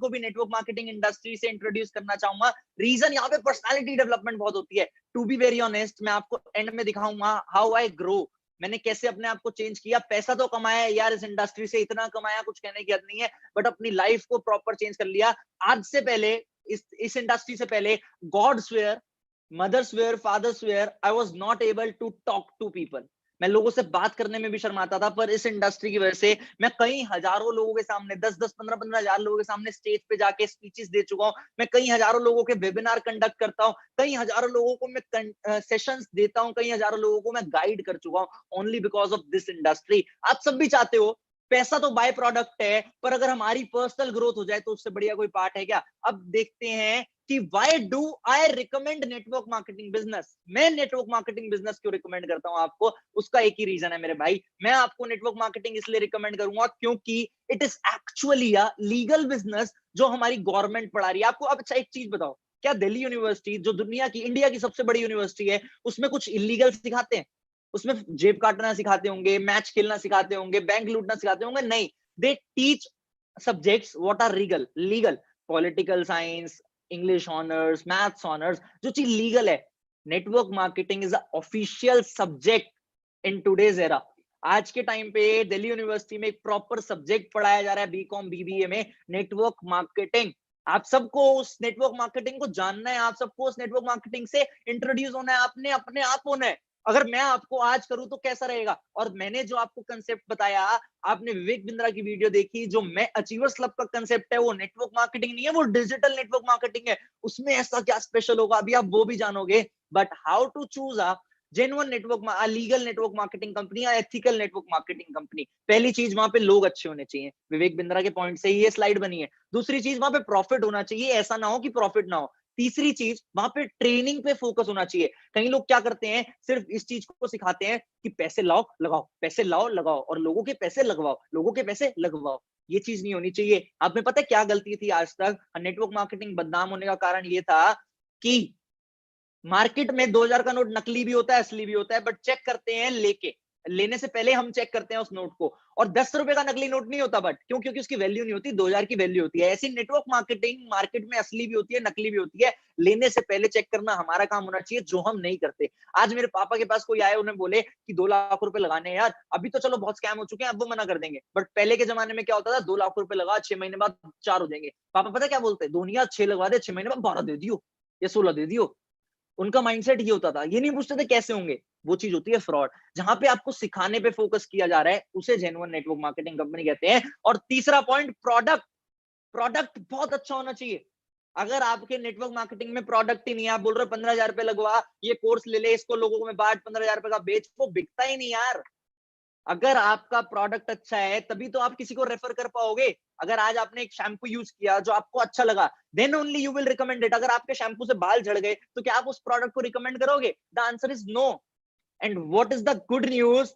को भी network marketing industry से इंट्रोड्यूस करना चाहूंगा। रीजन यहाँ पे पर्सनालिटी डेवलपमेंट बहुत होती है। टू बी वेरी ऑनेस्ट, मैं आपको एंड में दिखाऊंगा हाउ आई ग्रो, मैंने कैसे अपने आप को चेंज किया। पैसा तो कमाया यार, इस इंडस्ट्री से इतना कमाया कुछ कहने की हद नहीं है, बट अपनी लाइफ को प्रॉपर चेंज कर लिया। आज से पहले, इस इंडस्ट्री से पहले, god swear, mother swear, father swear, I was not able to talk to people. मैं लोगों से बात करने में भी शर्माता था, पर इस इंडस्ट्री की वजह से मैं कई हजारों लोगों के सामने, 10-10, 15-15 हजार लोगों के सामने स्टेज पे जाके स्पीचेस दे चुका हूं। मैं कई हजारों लोगों के वेबिनार कंडक्ट करता हूं, कई हजारों लोगों को मैं सेशंस देता हूं, कई हजारों लोगों को मैं गाइड कर चुका हूं, only because of this industry. आप सब भी चाहते हो, पैसा तो बाय प्रोडक्ट है, पर अगर हमारी पर्सनल ग्रोथ हो जाए तो उससे बढ़िया कोई पार्ट है क्या? अब देखते हैं कि why do I recommend network marketing business. मैं नेटवर्क मार्केटिंग बिजनेस क्यों रिकमेंड करता हूं आपको? उसका एक ही रीजन है मेरे भाई। मैं आपको नेटवर्क मार्केटिंग इसलिए रिकमेंड करूंगा क्योंकि it is actually a legal business जो हमारी गवर्नमेंट पढ़ा रही है आपको। अब अच्छा एक चीज बताओ, क्या दिल्ली यूनिवर्सिटी, जो दुनिया की, इंडिया की सबसे बड़ी यूनिवर्सिटी है, उसमें कुछ इलीगल सिखाते हैं? उसमें जेब काटना सिखाते होंगे, मैच खेलना सिखाते होंगे, बैंक लूटना सिखाते होंगे? नहीं। They teach subjects what are legal. Legal political science, English honours, maths honours, जो चीज लीगल है। Network marketing is a official subject in today's era. आज के टाइम पे दिल्ली यूनिवर्सिटी में एक प्रॉपर सब्जेक्ट पढ़ाया जा रहा है, बीकॉम बीबीए में, नेटवर्क मार्केटिंग। आप सबको उस नेटवर्क मार्केटिंग को जानना है, आप सबको उस नेटवर्क मार्केटिंग से इंट्रोड्यूस होना है, आपने अपने आप होना है। अगर मैं आपको आज करूं तो कैसा रहेगा? और मैंने जो आपको कंसेप्ट बताया, आपने विवेक बिंद्रा की वीडियो देखी, जो मैं अचीवर्स क्लब का कंसेप्ट है, वो नेटवर्क मार्केटिंग नहीं है, वो डिजिटल नेटवर्क मार्केटिंग है। उसमें ऐसा क्या स्पेशल होगा, अभी आप वो भी जानोगे। But how to choose a genuine network, legal network marketing company या एथिकल नेटवर्क मार्केटिंग कंपनी? पहली चीज, वहां पे लोग अच्छे होने चाहिए। विवेक बिंद्रा के पॉइंट से ही ये स्लाइड बनी है। दूसरी चीज, वहां पे प्रॉफिट होना चाहिए, ऐसा ना हो कि प्रॉफिट ना हो। तीसरी चीज, वहां पे ट्रेनिंग पे फोकस होना चाहिए। कई लोग क्या करते हैं, सिर्फ इस चीज को सिखाते हैं कि पैसे लाओ लगाओ, पैसे लाओ लगाओ, और लोगों के पैसे लगवाओ, लोगों के पैसे लगवाओ। ये चीज नहीं होनी चाहिए। आप में पता है क्या गलती थी आज तक? नेटवर्क मार्केटिंग बदनाम होने का कारण ये था कि मार्केट में 2000 का नोट नकली भी होता है, असली भी होता है, बट चेक करते हैं लेने से पहले हम चेक करते हैं उस नोट को। और 10 रुपए का नकली नोट नहीं होता, बट क्यों? क्योंकि उसकी वैल्यू नहीं होती, 2000 की वैल्यू होती है। ऐसी नेटवर्क मार्केटिंग मार्केट में असली भी होती है, नकली भी होती है। लेने से पहले चेक करना हमारा काम होना चाहिए, जो हम नहीं करते। आज मेरे पापा के पास कोई आए, उन्हें बोले कि 2 लाख रुपए लगाने हैं यार, अभी तो चलो बहुत स्कैम हो चुके हैं, अब वो मना कर देंगे, बट पहले के जमाने में क्या होता था? 2 लाख रुपए लगा, 6 महीने बाद 4 हो जाएंगे। पापा पता क्या बोलते? दुनिया 6 लगवा दे, 6 महीने बाद 12 दे दियो या 16 दे दियो। उनका माइंडसेट ये होता था, ये नहीं पूछते थे कैसे होंगे। वो चीज होती है फ्रॉड। जहां पे आपको सिखाने पे फोकस किया जा रहा है, उसे जेन्युइन नेटवर्क मार्केटिंग कंपनी कहते हैं। और तीसरा पॉइंट, प्रोडक्ट। प्रोडक्ट बहुत अच्छा होना चाहिए। अगर आपके नेटवर्क मार्केटिंग में प्रोडक्ट ही नहीं है, आप बोल रहे हो 15,000 रुपए लगवा, ये कोर्स ले ले, इसको लोगों को में बांट, 15,000 रुपए का बेच, वो बिकता ही नहीं यार। अगर आपका प्रोडक्ट अच्छा है तभी तो आप किसी को रेफर कर पाओगे। अगर आज आपने एक शैम्पू यूज किया जो आपको अच्छा लगा, then only you will recommend it. अगर आपके शैम्पू से बाल झड़ गए तो क्या आप उस प्रोडक्ट को रिकमेंड करोगे? The answer is no. And what is the good news?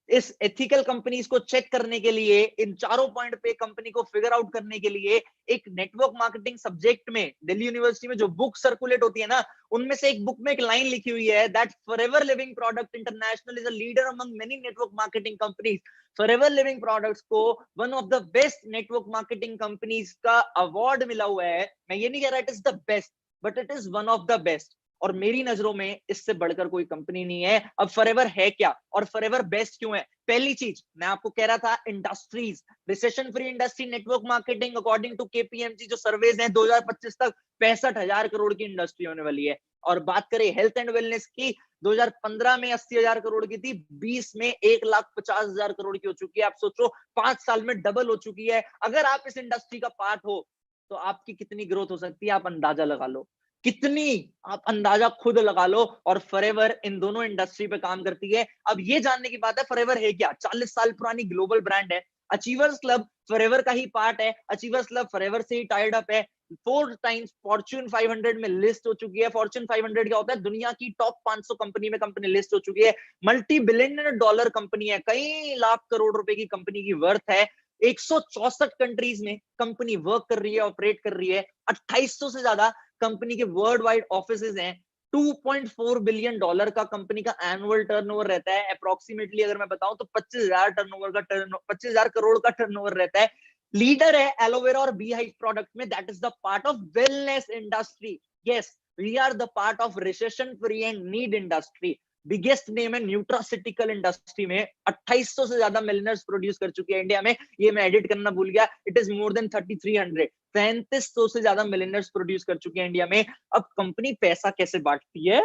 इस एथिकल कंपनीज को चेक करने के लिए, इन चारों पॉइंट पे कंपनी को फिगर आउट करने के लिए, एक नेटवर्क मार्केटिंग सब्जेक्ट में दिल्ली यूनिवर्सिटी में जो बुक सर्कुलेट होती है ना, उनमें से एक बुक में एक लाइन लिखी हुई है, that Forever Living Product International is a leader among many network marketing companies. Forever Living Products को one of the best network marketing companies का अवार्ड मिला हुआ है। मैं ये नहीं कह रहा it is the best, but it is one of the best. और मेरी नजरों में इससे बढ़कर कोई कंपनी नहीं है। अब फॉरएवर है क्या, और फॉरएवर बेस्ट क्यों है? पहली चीज मैं आपको कह रहा था, industries, recession free industry network marketing according to KPMG जो सर्वेज हैं, 2025 तक 65,000 करोड़ की इंडस्ट्री होने वाली है। और बात करें हेल्थ एंड वेलनेस की, 2015 में 80,000 करोड़ की थी, 20 में 1,50,000 करोड़ की हो चुकी है। आप सोचो 5 साल में डबल हो चुकी है। अगर आप इस इंडस्ट्री का पार्ट हो तो आपकी कितनी ग्रोथ हो सकती है, आप अंदाजा लगा लो। कितनी, आप अंदाजा खुद लगा लो। और फॉरएवर इन दोनों इंडस्ट्री पे काम करती है। अब ये जानने की बात है फॉरएवर है क्या। 40 साल पुरानी ग्लोबल ब्रांड है। अचीवर्स क्लब फॉरएवर का ही पार्ट है। अचीवर्स क्लब फॉरएवर से ही टाइड अप है। 4 टाइम्स फॉर्च्यून 500 में लिस्ट हो चुकी है। फॉर्च्यून 500 क्या होता है? दुनिया की टॉप 500 कंपनी में कंपनी लिस्ट हो चुकी है। मल्टी बिलियन डॉलर कंपनी है, कई लाख करोड़ रुपए की कंपनी की वर्थ है। 164 कंट्रीज में कंपनी वर्क कर रही है, ऑपरेट कर रही है। 2800 से ज्यादा कंपनी के वर्ल्ड वाइड ऑफिसेज हैं। 2.4 बिलियन डॉलर का कंपनी का एनुअल टर्नओवर रहता है। अप्रोक्सीमेटली अगर मैं बताऊं तो 25,000 करोड़ का टर्नओवर रहता है। लीडर है एलोवेरा और बी हाइट प्रोडक्ट में, that is the part of wellness industry. Yes, we are the part of recession free and need industry. Biggest name है न्यूट्रासिटिकल इंडस्ट्री में, 2800 से ज्यादा मिलियनर्स प्रोड्यूस कर चुके हैं इंडिया में। ये मैं एडिट करना भूल गया, इट इज मोर देन 3300, 3500 से ज्यादा मिलियनर्स प्रोड्यूस कर चुके हैं इंडिया में। अब कंपनी पैसा कैसे बांटती है,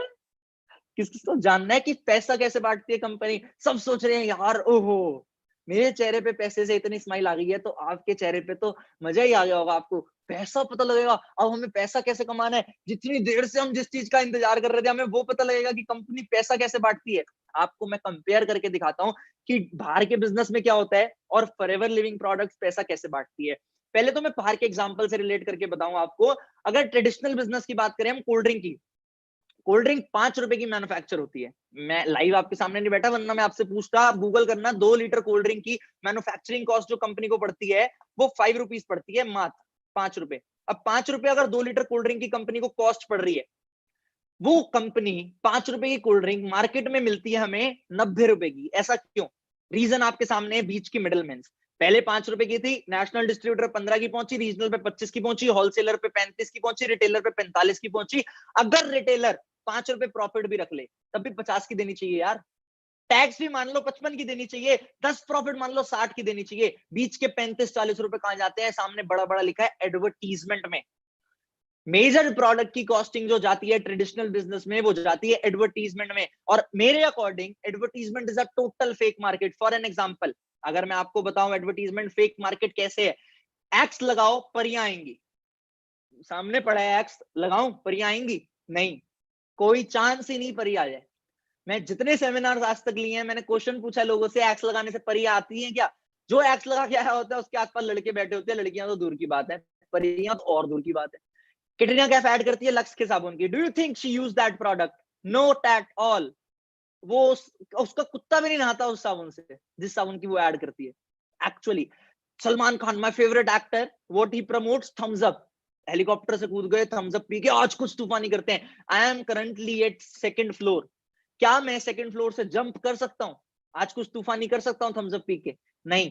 किसको जानना है कि पैसा कैसे बांटती है कंपनी? सब सोच रहे हैं यार ओहो मेरे चेहरे पे पैसे से इतनी स्माइल आ गई है, तो आपके चेहरे पे तो मजा ही आ गया होगा, आपको पैसा पता लगेगा। अब हमें पैसा कैसे कमाना है, जितनी देर से हम जिस चीज का इंतजार कर रहे थे हमें वो पता लगेगा कि कंपनी पैसा कैसे बांटती है। आपको मैं कंपेयर करके दिखाता हूँ कि बाहर के बिजनेस में क्या होता है और फॉरएवर लिविंग प्रोडक्ट्स पैसा कैसे बांटती है। पहले तो मैं बाहर के एग्जांपल से रिलेट करके बताऊं आपको। अगर ट्रेडिशनल बिजनेस की बात करें हम, कोल्ड ड्रिंक की, कोल्ड ड्रिंक 5 रुपए की मैन्युफैक्चर होती है। मैं लाइव आपके सामने नहीं बैठा, वरना मैं आपसे पूछता, आप गूगल करना 2 लीटर कोल्ड ड्रिंक की मैन्युफैक्चरिंग कॉस्ट जो कंपनी को पड़ती है वो 5 रुपीज पड़ती है, मात्र 5 रुपए। अब 5 रुपए अगर 2 लीटर कोल्ड ड्रिंक की कंपनी को कॉस्ट पड़ रही है, वो कंपनी 5 रुपए की कोल्ड ड्रिंक मार्केट में मिलती है हमें 90 रुपए की। ऐसा क्यों? रीजन आपके सामने है, बीच की मिडलमैन। पहले 5 रुपए की थी, नेशनल डिस्ट्रीब्यूटर 15 की पहुंची, रीजनल पे 25 की पहुंची, होलसेलर पे 35 की पहुंची, रिटेलर पे 45 की पहुंची। अगर रिटेलर 5 रुपए प्रॉफिट भी रख ले तब भी 50 की देनी चाहिए यार। टैक्स भी मान लो 55 की देनी चाहिए, 10 प्रॉफिट मान लो 60 की देनी चाहिए। बीच के 35-40 रुपए कहां जाते हैं? सामने बड़ा बड़ा लिखा है एडवर्टीजमेंट में। मेजर प्रोडक्ट की कॉस्टिंग जो जाती है ट्रेडिशनल बिजनेस में, वो जाती है एडवर्टीजमेंट में। और मेरे according advertisement is a total fake market. For an example, अगर मैं आपको बताऊं एडवर्टीजमेंट फेक मार्केट कैसे है, एक्स लगाओ परियां आएंगी। सामने पड़ा है एक्स, लगाऊं परियां आएंगी? नहीं, कोई चांस ही नहीं परी आ जाए। मैं जितने सेमिनार आज तक लिए हैं, मैंने क्वेश्चन पूछा लोगों से, एक्स लगाने से परी आती है क्या? जो एक्स लगा के आया होता है उसके आसपास लड़के बैठे होते हैं, लड़कियां तो दूर की बात है, परियां तो और दूर की बात है। कैटरीना कैफ ऐड करती है लक्स के साबुन की, do you think she use that product? Not at all. वो उसका कुत्ता भी नहीं नहाता उस साबुन से, जिस साबुन की वो ऐड करती है। Actually Salman Khan, my favourite actor, what he promotes, Thums Up. Helicopter से कूद गए, थम्स अप पी के आज कुछ तूफानी करते हैं। I am currently at 2nd floor, क्या मैं 2nd फ्लोर से जंप कर सकता हूं? आज कुछ तूफानी कर सकता हूं थम्स अप पी के? नहीं।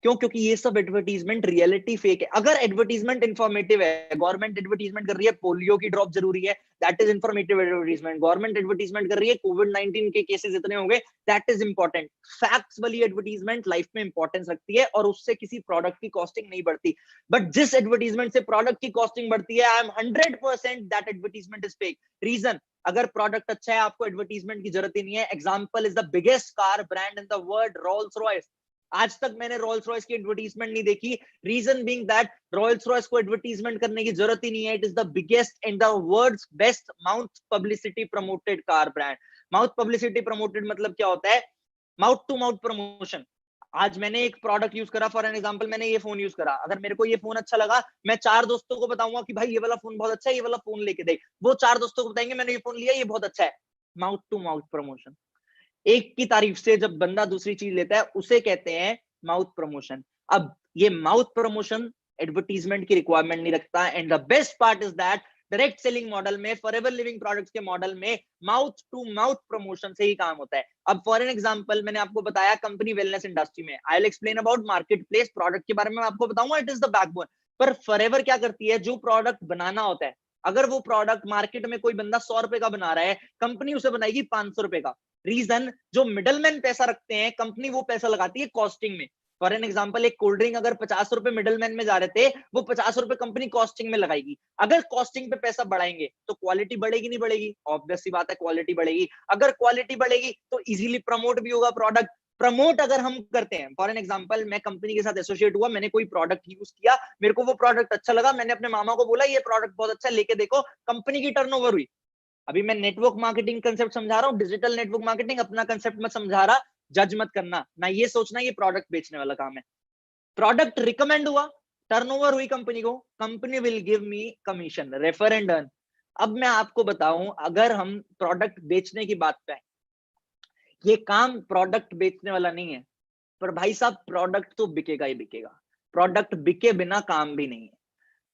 क्यों? क्योंकि ये सब एडवर्टीजमेंट रियलिटी फेक है। अगर एडवर्टीजमेंट इंफॉर्मेटिव है, गवर्नमेंट एडवर्टीजमेंट कर रही है पोलियो की ड्रॉप जरूरी है, that is informative advertisement. Government advertisement कर रही है कोविड-19 के केसेस इतने हो गए, दैट इज इंपॉर्टेंट। फैक्ट्स वाली एडवर्टीजमेंट लाइफ में इंपॉर्टेंस रखती है और उससे किसी प्रोडक्ट की कॉस्टिंग नहीं बढ़ती। बट जिस एडवर्टीजमेंट से प्रोडक्ट की कॉस्टिंग बढ़ती है, I am 100% that advertisement is fake. Reason, अगर प्रोडक्ट अच्छा है आपको एडवर्टीजमेंट की जरूरत ही नहीं है। Example is the biggest car brand in the world, Rolls Royce. आज तक मैंने रॉयल्स रॉयस की एडवर्टीजमेंट नहीं देखी, reason being that Royals Royce को एडवर्टीजमेंट करने की जरूरत ही नहीं है। It is the biggest and the world's best mouth publicity promoted car brand. Mouth publicity promoted मतलब क्या होता है? Mouth to mouth promotion. आज मैंने एक प्रोडक्ट यूज करा, फॉर एन एग्जांपल मैंने ये फोन यूज करा, अगर मेरे को ये फोन अच्छा लगा, मैं 4 दोस्तों को बताऊंगा कि भाई ये वाला फोन बहुत अच्छा है, ये वाला फोन लेके देख। वो 4 दोस्तों को बताएंगे मैंने ये फोन लिया, ये बहुत अच्छा है। Mouth to mouth promotion. एक की तारीफ से जब बंदा दूसरी चीज लेता है उसे कहते हैं माउथ प्रमोशन। अब ये माउथ प्रमोशन एडवर्टीजमेंट की रिक्वायरमेंट नहीं रखता। And the best part is that direct selling model में, फॉरएवर लिविंग प्रोडक्ट्स के मॉडल में माउथ टू माउथ प्रमोशन से ही काम होता है। अब फॉर एन एग्जांपल मैंने आपको बताया कंपनी वेलनेस इंडस्ट्री में, I will explain about market place. Product के बारे में आपको बताऊंगा, इट इज द बैकबोन। पर फॉरएवर क्या करती है? जो प्रोडक्ट बनाना होता है, अगर वो प्रोडक्ट मार्केट में कोई बंदा 100 रुपए का बना रहा है, कंपनी उसे बनाएगी 500 रुपए का। रीजन, जो मिडलमैन पैसा रखते हैं कंपनी वो पैसा लगाती है कॉस्टिंग में। फॉर एन एग्जांपल, एक कोल्ड ड्रिंक अगर 50 रुपए मिडलमैन में जा रहे थे, वो 50 रुपए कंपनी कॉस्टिंग में लगाएगी। अगर कॉस्टिंग पे पैसा बढ़ाएंगे तो क्वालिटी बढ़ेगी नहीं बढ़ेगी? ऑब्वियस सी बात है, क्वालिटी बढ़ेगी। अगर क्वालिटी बढ़ेगी तो इजीली प्रमोट भी होगा प्रोडक्ट। प्रमोट अगर हम करते हैं, फॉर एन एग्जांपल मैं कंपनी के साथ एसोसिएट हुआ, मैंने कोई प्रोडक्ट यूज किया, मेरे को वो प्रोडक्ट अच्छा लगा, मैंने अपने मामा को बोला ये प्रोडक्ट बहुत अच्छा है लेके देखो, कंपनी की टर्नओवर हुई। अभी मैं नेटवर्क मार्केटिंग कंसेप्ट समझा रहा हूँ, डिजिटल नेटवर्क मार्केटिंग, अपना कंसेप्ट मैं समझा रहा, जज मत करना ना, ये सोचना ये प्रोडक्ट बेचने वाला काम है। प्रोडक्ट रिकमेंड हुआ, टर्नओवर हुई कंपनी को, company will give me commission, refer and earn. अब मैं आपको बताऊं, अगर हम प्रोडक्ट बेचने की बात पे, ये काम प्रोडक्ट बेचने वाला नहीं है, पर भाई साहब प्रोडक्ट तो बिकेगा ही बिकेगा। प्रोडक्ट बिके बिना काम भी नहीं है।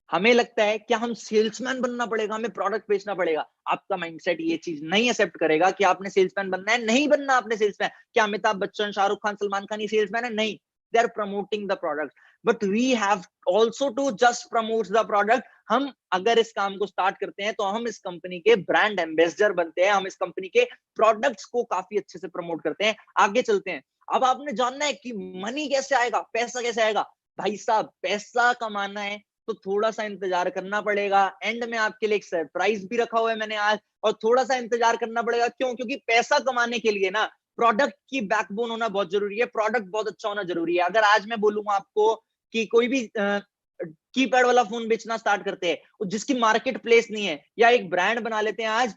हमें लगता है क्या हम सेल्समैन बनना पड़ेगा, हमें प्रोडक्ट बेचना पड़ेगा। आपका माइंडसेट ये चीज नहीं एक्सेप्ट करेगा कि आपने सेल्समैन बनना है, नहीं बनना आपने सेल्समैन। क्या अमिताभ बच्चन, शाहरुख खान, सलमान खान ये सेल्समैन है? नहीं, they are promoting the product. But we have also to just promote the product. हम अगर इस काम को स्टार्ट करते हैं तो हम इस कंपनी के ब्रांड एम्बेसडर बनते हैं, हम इस कंपनी के प्रोडक्ट्स को काफी अच्छे से प्रमोट करते हैं। आगे चलते हैं। अब आपने जानना है कि मनी कैसे आएगा, पैसा कैसे आएगा। भाई साहब, पैसा कमाना है तो थोड़ा सा इंतजार करना पड़ेगा। एंड में आपके लिए एक सरप्राइज भी रखा हुआ है मैंने आज, और थोड़ा सा इंतजार करना पड़ेगा। क्यों? क्योंकि पैसा कमाने के लिए ना प्रोडक्ट की बैकबोन होना बहुत जरूरी है, प्रोडक्ट बहुत अच्छा होना जरूरी है। अगर आज मैं बोलूंगा आपको कि कोई भी कीपैड वाला फोन बेचना स्टार्ट करते हैं जिसकी मार्केट प्लेस नहीं है, या एक ब्रांड बना लेते हैं आज,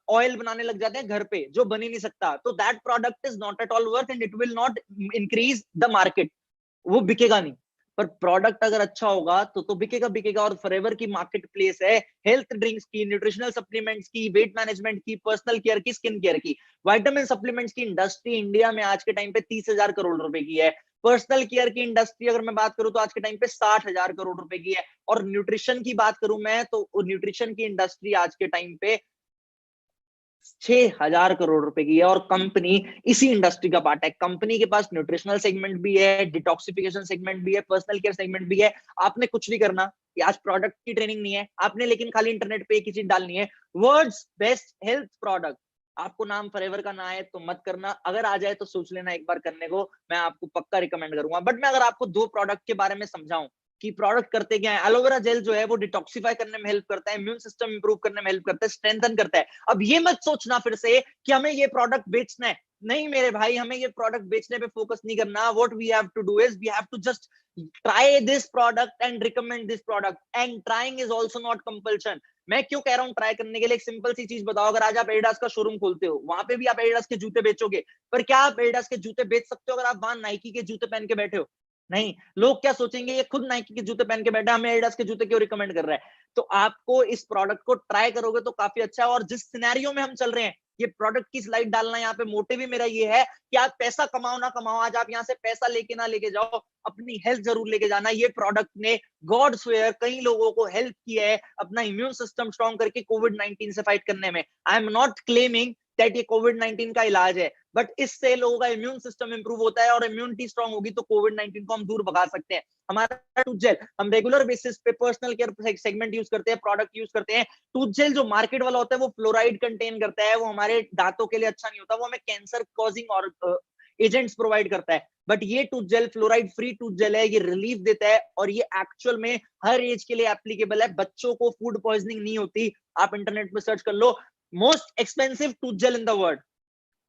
ऑयल बनाने लग जाते हैं घर पे जो बन ही नहीं सकता, तो that product is not at all worth and it will not increase the market, वो बिकेगा नहीं। पर प्रोडक्ट अगर अच्छा होगा तो बिकेगा बिकेगा। और फॉरएवर की मार्केट प्लेस है हेल्थ ड्रिंक्स की, न्यूट्रिशनल सप्लीमेंट्स की, वेट मैनेजमेंट की, पर्सनल केयर की, स्किन केयर की। विटामिन सप्लीमेंट्स की इंडस्ट्री इंडिया में आज के टाइम पे 30,000 करोड़ रुपए की है। पर्सनल केयर की इंडस्ट्री अगर मैं बात करूं तो आज के टाइम पे 60,000 करोड़ रुपए की है। और न्यूट्रिशन की बात करूं मैं तो न्यूट्रिशन की इंडस्ट्री आज के टाइम पे 6,000 करोड़ रुपए की है। और कंपनी इसी इंडस्ट्री का पार्ट है। कंपनी के पास न्यूट्रिशनल सेगमेंट भी है, डिटॉक्सिफिकेशन सेगमेंट भी है, पर्सनल केयर सेगमेंट भी है। आपने कुछ नहीं करना, आज प्रोडक्ट की ट्रेनिंग नहीं है आपने, लेकिन खाली इंटरनेट पे एक ही चीज डालनी है, वर्ल्ड्स बेस्ट हेल्थ प्रोडक्ट। आपको नाम फॉरएवर का ना आए तो मत करना, अगर आ जाए तो सोच लेना एक बार करने को, मैं आपको पक्का रिकमेंड करूंगा। बट मैं अगर आपको दो प्रोडक्ट के बारे में समझाऊं कि प्रोडक्ट करते क्या है। एलोवेरा जेल जो है वो डिटॉक्सिफाई करने में हेल्प करता है, इम्यून सिस्टम इंप्रूव करने में हेल्प करता है, स्ट्रेंथन करता है। अब ये मत सोचना फिर से कि हमें ये प्रोडक्ट बेचना है। नहीं मेरे भाई, हमें ये प्रोडक्ट बेचने पे फोकस नहीं करना। What we have to do is we have to just try this product and recommend this product, and trying is also not compulsion. मैं क्यों कह रहा हूं ट्राई करने के लिए? एक सिंपल सी चीज बताओ, अगर आज आप एडिडास का शोरूम खोलते हो, वहां पे भी आप एडिडास के जूते बेचोगे, पर क्या आप एडिडास के जूते बेच सकते हो अगर आप वहां नाइकी के जूते पहन के बैठे हो? नहीं। लोग क्या सोचेंगे, ये खुद नाइकी के जूते पहन के बैठा, हमें एडिडास के जूते क्यों रिकमेंड कर रहा है? तो आपको इस प्रोडक्ट को ट्राई करोगे तो काफी अच्छा है। और जिस सिनेरियो में हम चल रहे हैं, ये प्रोडक्ट की स्लाइड डालना यहाँ पे मोटिव ही मेरा ये है कि आप पैसा कमाओ ना कमाओ, आज आप यहाँ से पैसा लेके ना लेके जाओ, अपनी हेल्थ जरूर लेके जाना। ये प्रोडक्ट ने गॉड स्वेयर कई लोगों को हेल्प किया है अपना इम्यून सिस्टम स्ट्रॉन्ग करके कोविड-19 से फाइट करने में। I am not claiming that ये कोविड-19 का इलाज है, बट इससे लोगों का इम्यून सिस्टम इंप्रूव होता है, और इम्यूनिटी स्ट्रॉन्ग होगी तो कोविड-19 को हम दूर भगा सकते हैं। हमारा टूथ जेल हम रेगुलर बेसिस पे पर्सनल केयर सेगमेंट यूज करते हैं, प्रोडक्ट यूज करते हैं। टूथ जेल जो मार्केट वाला होता है वो फ्लोराइड कंटेन करता है, वो हमारे दांतों के लिए अच्छा नहीं होता, वो हमें कैंसर कॉजिंग और एजेंट्स प्रोवाइड करता है। बट ये tooth gel fluoride free tooth gel है, ये रिलीफ देता है, और ये एक्चुअल में हर एज के लिए एप्लीकेबल है। बच्चों को फूड पॉइजनिंग नहीं होती। आप इंटरनेट पे सर्च कर लो, most expensive tooth gel in the world,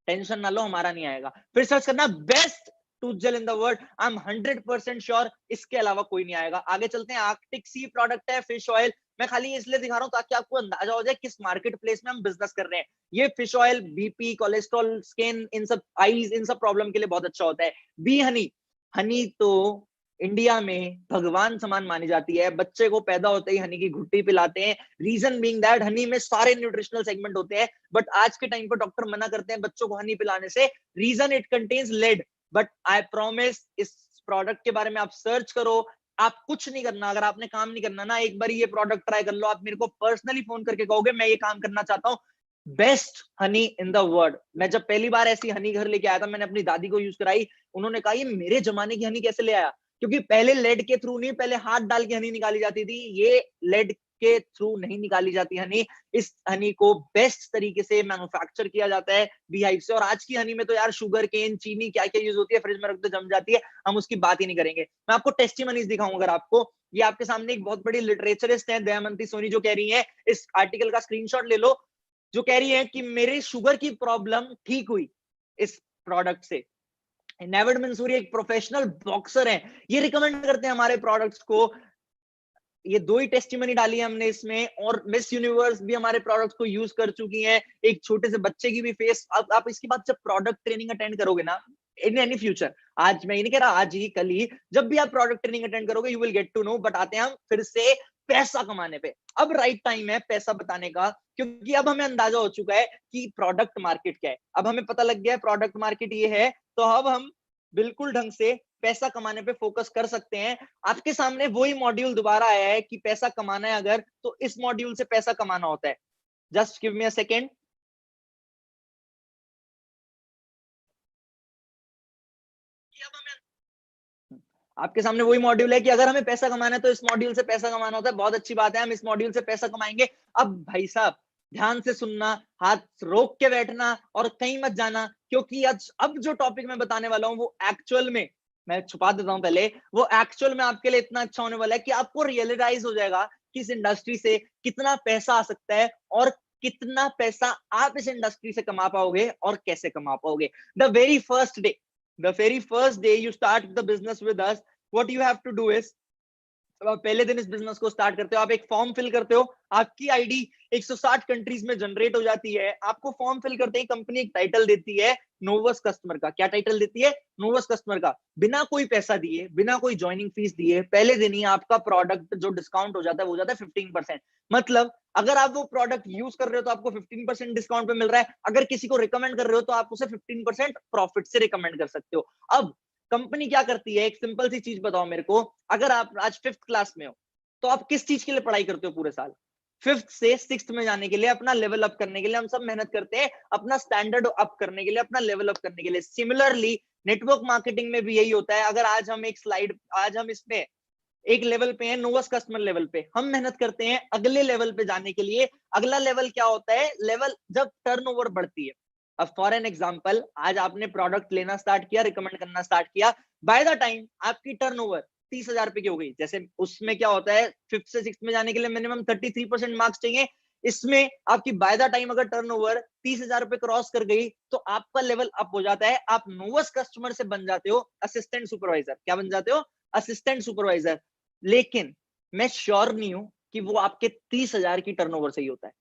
tension ना लो हमारा नहीं आएगा। फिर सर्च करना best tooth gel in the world, I am 100% sure इसके अलावा कोई नहीं आएगा। आगे चलते हैं। आर्कटिक सी प्रोडक्ट है, फिश ऑयल। मैं खाली इसलिए दिखा रहा हूं ताकि आपको अंदाजा हो जाए किस मार्केट प्लेस में हम बिजनेस कर रहे हैं। ये fish oil BP, cholesterol, skin, इन सब आईज, इन सब प्रॉब्लम के लिए बहुत अच्छा होता है। बी हनी, हनी तो इंडिया में भगवान समान मानी जाती है। बच्चे को पैदा होते ही हनी की घुट्टी पिलाते हैं, रीजन बीइंग दैट हनी में सारे न्यूट्रिशनल सेगमेंट होते हैं। बट आज के टाइम पर डॉक्टर मना करते हैं बच्चों को हनी पिलाने से, reason it contains lead. But I promise, इस प्रोडक्ट के बारे में आप सर्च करो, आप कुछ नहीं करना। अगर आपने काम नहीं करना ना, एक बार ये प्रोडक्ट ट्राई कर लो, आप मेरे को पर्सनली फोन करके कहोगे मैं ये काम करना चाहता हूँ। Best Honey in the world. मैं जब पहली बार ऐसी हनी घर लेके आया था, मैंने अपनी दादी को यूज कराई, उन्होंने कहा ये मेरे जमाने की हनी कैसे ले आया, क्योंकि पहले लेड के थ्रू नहीं, पहले हाथ डाल के हनी निकाली जाती थी, ये लेड के थ्रू नहीं निकाली जाती हनी। इस हनी को बेस्ट तरीके से मैन्युफैक्चर किया जाता है बीहाइव से। और आज की हनी में तो यार शुगर केन, चीनी, क्या क्या यूज होती है, फ्रिज में रख दो जम जाती है, हम उसकी बात ही नहीं करेंगे। मैं आपको टेस्टिमनीज दिखाऊंगा। अगर आपको, ये आपके सामने एक बहुत बड़ी लिटरेचरिस्ट है दयामंती सोनी, जो कह रही है, इस आर्टिकल का स्क्रीनशॉट ले लो, जो कह रही है कि मेरे शुगर की प्रॉब्लम ठीक हुई इस प्रोडक्ट से। नेविड मंसूरी एक प्रोफेशनल बॉक्सर हैं, ये रिकमेंड करते हैं हमारे प्रोडक्ट्स को। ये दो ही टेस्टिमनी डाली है हमने इसमें, और मिस यूनिवर्स भी हमारे प्रोडक्ट्स को यूज कर चुकी हैं, एक छोटे से बच्चे की भी फेस। अब आप इसके बाद जब प्रोडक्ट ट्रेनिंग अटेंड करोगे ना, इन एनी फ्यूचर, आज मैं ये नहीं कह रहा आज ही कल ही, जब भी आप प्रोडक्ट ट्रेनिंग अटेंड करोगे you will get to know. But आते हैं हम फिर से पैसा कमाने पे। अब राइट टाइम है पैसा बताने का, क्योंकि अब हमें अंदाजा हो चुका है कि प्रोडक्ट मार्केट क्या है। अब हमें पता लग गया है प्रोडक्ट मार्केट ये है, तो अब हम बिल्कुल ढंग से पैसा कमाने पे फोकस कर सकते हैं। आपके सामने वही मॉड्यूल दोबारा आया है कि पैसा कमाना है अगर, तो इस मॉड्यूल से पैसा कमाना होता है। Just give me a second. आपके सामने वही मॉड्यूल है कि अगर हमें पैसा कमाना है तो इस मॉड्यूल से पैसा कमाना होता है, बहुत अच्छी बात है, हम इस मॉड्यूल से पैसा कमाएंगे। अब भाई साहब ध्यान से सुनना, हाथ रोक के बैठना और कहीं मत जाना, क्योंकि आज अब जो टॉपिक मैं बताने वाला हूं वो एक्चुअल में, मैं छुपा देता हूं पहले, वो एक्चुअल में आपके लिए इतना अच्छा होने वाला है कि आपको रियलाइज हो जाएगा कि इस इंडस्ट्री से कितना पैसा आ सकता है और कितना पैसा आप इस इंडस्ट्री से कमा पाओगे और कैसे कमा पाओगे। The very first day you start the business with us, what you have to do is, आप पहले दिन इस बिजनेस को स्टार्ट करते हो, आप एक फॉर्म फिल करते हो, आपकी आईडी 160 कंट्रीज में जनरेट हो जाती है। आपको फॉर्म फिल करते ही कंपनी एक टाइटल देती है नोवस कस्टमर का। क्या टाइटल देती है? नोवस कस्टमर का। बिना कोई पैसा दिए, बिना कोई ज्वाइनिंग फीस दिए, पहले दिन ही आपका प्रोडक्ट जो डिस्काउंट हो जाता है वो हो जाता है 15%। मतलब अगर आप वो प्रोडक्ट यूज कर रहे हो तो आपको 15% डिस्काउंट पे मिल रहा है, अगर किसी को रिकमेंड कर रहे हो तो आप उसे 15% प्रॉफिट से रिकमेंड कर सकते हो। अब कंपनी क्या करती है, एक सिंपल सी चीज बताओ मेरे को, अगर आप आज 5th क्लास में हो तो आप किस चीज के लिए पढ़ाई करते हो पूरे साल? 5th से 6th में जाने के लिए, अपना लेवल अप करने के लिए हम सब मेहनत करते हैं, अपना स्टैंडर्ड अप करने के लिए, अपना लेवल अप करने के लिए। सिमिलरली नेटवर्क मार्केटिंग में भी यही होता है। अगर आज हम एक स्लाइड, आज हम इसमें एक लेवल पे है, नोवस कस्टमर लेवल पे, हम मेहनत करते हैं अगले लेवल पे जाने के लिए। अगला लेवल क्या होता है? लेवल जब टर्नओवर बढ़ती है। अब फॉर एन एग्जांपल, आज आपने प्रोडक्ट लेना स्टार्ट किया, रिकमेंड करना स्टार्ट किया, बाय द टाइम आपकी टर्नओवर 30,000 रुपए की हो गई। जैसे उसमें क्या होता है, 5th से 6th में जाने के लिए मिनिमम 33% मार्क्स चाहिए। इसमें आपकी बाय द टाइम अगर टर्नओवर 30,000 रुपए क्रॉस कर गई तो आपका लेवल अप हो जाता है। आप नोवस कस्टमर से बन जाते हो असिस्टेंट सुपरवाइजर। क्या बन जाते हो? Assistant supervisor. लेकिन मैं श्योर नहीं हूं कि वो आपके 30,000 की टर्नओवर से ही होता है।